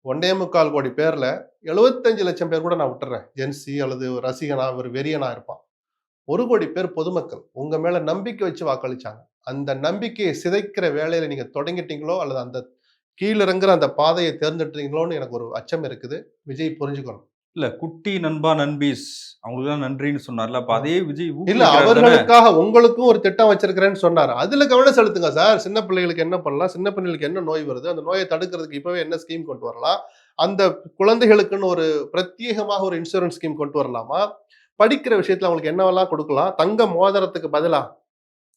A: 1.25 கோடி பேர்ல 75 லட்சம் பேர் கூட நான் விட்டுறேன். ஜென்சி அல்லது ரசிகனா, ஒரு வெறியனா இருப்பான். 1 கோடி பேர் பொதுமக்கள் உங்க மேல நம்பிக்கை வச்சு வாக்களிச்சாங்க. அந்த நம்பிக்கையை சிதைக்கிற வேலையில நீங்க தொடங்கிட்டீங்களோ, அல்லது அந்த கீழ இறங்குற அந்த பாதையை தேர்ந்தெடுத்தீங்களோன்னு எனக்கு ஒரு அச்சம் இருக்குது. விஜய் புரிஞ்சுக்கணும்.
B: இல்ல குட்டி நண்பா நண்பீஸ் அவங்களுக்குலாம் நன்றின்னு சொன்னார்ல. அப்ப அதே விஜய்
A: இல்ல
B: ஊக்குவிக்கிறார் தானே?
A: அவர்களுக்காக உங்களுக்கும் ஒரு திட்டம் வச்சிருக்கிறேன்னு சொன்னார். அதுல கவனம் செலுத்துங்க சார். சின்ன பிள்ளைகளுக்கு என்ன பண்ணலாம்? சின்ன பிள்ளைகளுக்கு என்ன நோய் வருது? அந்த நோயை தடுக்கிறதுக்கு இப்பவே என்ன ஸ்கீம் கொண்டு வரலாம்? அந்த குழந்தைகளுக்குன்னு ஒரு பிரத்யேகமாக ஒரு இன்சூரன்ஸ் ஸ்கீம் கொண்டு வரலாமா? படிக்கிற விஷயத்துல அவங்களுக்கு என்னவெல்லாம் கொடுக்கலாம்? தங்க மோதிரத்துக்கு பதிலா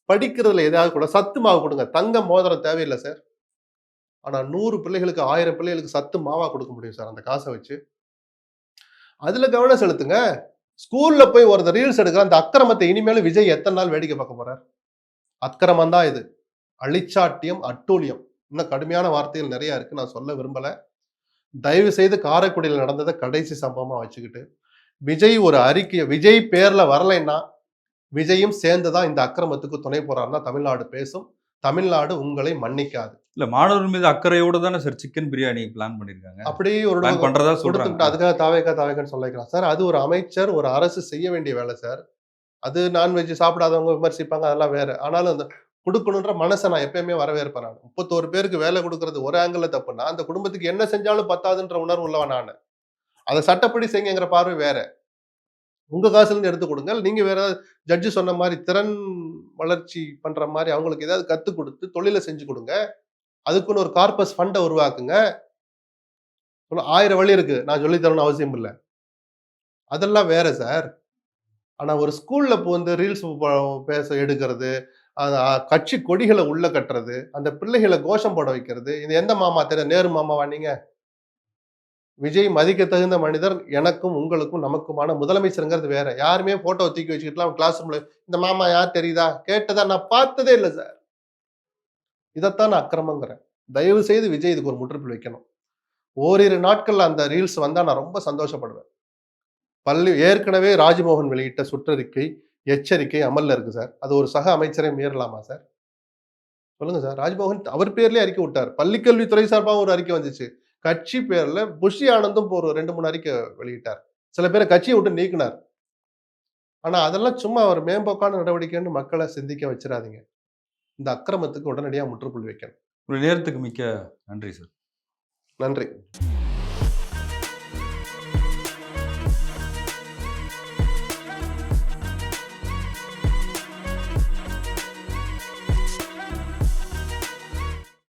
A: படிக்கிறதுல ஏதாவது கூட சத்து மாவு கொடுங்க. தங்க மோதிரம் தேவையில்ல சார். ஆனா 100 பிள்ளைகளுக்கு 1000 பிள்ளைகளுக்கு சத்து மாவா கொடுக்க முடியும் சார் அந்த காச வச்சு. அதுல கவனம் செலுத்துங்க. ஸ்கூல்ல போய் ஒருத்தர் ரீல்ஸ் எடுக்குறான். அந்த அக்கிரமத்தை இனிமேலும் விஜய் எத்தன நாள் வேடிக்கை பார்க்க போறார்? அக்கிரமம் தான் இது. அழிச்சாட்டியம், அட்டூழியம். இன்னும் கடுமையான வார்த்தைகள் நெறைய இருக்கு. நான் சொல்ல விரும்பல. தயவு செய்து காரைக்குடியில நடந்தத கடைசி சம்பவமா வச்சுக்கிட்டு, விஜய் ஒரு அறிக்கைய விஜய் பேர்ல வரலைன்னா, விஜயும் சேர்ந்து தான் இந்த அக்கிரமத்துக்கு துணை போறார்ன்னா தமிழ்நாடு பேசும். தமிழ்நாடு உங்களை மன்னிக்காது.
B: இல்ல மாணவர்கள் மீது அக்கறையோட தானே சார் சிக்கன் பிரியாணி பிளான் பண்ணியிருக்காங்க.
A: அப்படி ஒரு
B: பிளான் பண்றதா சொல்றாங்க.
A: கொடுத்துட்டு அதுக்காக தாவேக்கான்னு சொல்ல வைக்கலாம். சார் அது ஒரு அமைச்சர், ஒரு அரசு செய்ய வேண்டிய வேலை சார். அது நான்வெஜ் சாப்பிடாதவங்க விமர்சிப்பாங்க. அதெல்லாம் வேற. ஆனாலும் அந்த குடுக்கணுன்ற மனச நான் எப்பயுமே வரவேற்பேன் நானு. 31 பேருக்கு வேலை குடுக்குறது ஒரு ஆங்கிள்ல தப்புன்னா, அந்த குடும்பத்துக்கு என்ன செஞ்சாலும் பத்தாதுன்ற உணர்வு உள்ளவன் நானு. அத சட்டப்படி செய்யுங்கங்கிற பார்வை வேற. உங்க காசுலருந்து எடுத்து குடுங்க. நீங்க வேற ஏதாவது ஜட்ஜ் சொன்ன மாரி திறன் வளர்ச்சி பண்ற மாரி அவங்களுக்கு ஏதாவது கத்துக் குடுத்து தொழில செஞ்சு குடுங்க. அதுக்குன்னு ஒரு கார்பஸ் ஃபண்ட உருவாக்குங்க. 1000 வழி இருக்கு. நான் சொல்லி தரணும்னு அவசியம் இல்ல. அதெல்லாம் வேற சார். ஆனா ஒரு ஸ்கூல்ல புகுந்து ரீல்ஸ் பேச எடுக்கிறது, கட்சி கொடிகள உள்ள கட்டுறது, அந்த பிள்ளைகள கோஷம் போட வைக்கிறது. இது எந்த மாமா தெரியும்? நேரு மாமாவா நீங்க? விஜய் மதிக்க தகுந்த மனிதர். எனக்கும், உங்களுக்கும், நமக்குமான முதலமைச்சர்ங்கிறது வேற. யாருமே போட்டோவ தூக்கி வச்சுக்கிட்டுலாம் கிளாஸ் ரூம்ல இந்த மாமா யார் தெரியுதா? கேட்டதா நான் பார்த்ததே இல்ல சார். இதத்தான் நான் அக்கிரமங்கிறேன். தயவு செய்து விஜய் இதுக்கு ஒரு முற்றுப்புள்ளி வைக்கணும். ஓரிரு நாட்கள்ல அந்த ரீல்ஸ் வந்தா நான் ரொம்ப சந்தோஷப்படுவேன். ஏற்கனவே ராஜ்மோகன் வெளியிட்ட சுற்றறிக்கை, எச்சரிக்கை அமல்ல இருக்கு சார். அது ஒரு சக அமைச்சரை மீறலாமா சார்? சொல்லுங்க சார். ராஜ்மோகன் அவர் பேர்லயே அறிக்கை விட்டார். பள்ளிக்கல்வித்துறை சார்பாவும் ஒரு அறிக்கை வந்துச்சு. கட்சி பேர்ல புஷி ஆனந்தும் இப்போ ஒரு 2, 3 அறிக்கை வெளியிட்டார். சில பேர கட்சிய விட்டு நீக்குனார். ஆனா அதெல்லாம் சும்மா ஒரு மேம்போக்கான நடவடிக்கைன்னு மக்கள சிந்திக்க வச்சிராதீங்க. இந்த அக்கிரமத்துக்கு உடனடியா முற்றுப்புள்ளி வைக்கணும்.
B: உங்களுடைய நேரத்துக்கு மிக்க நன்றி சார்.
A: நன்றி.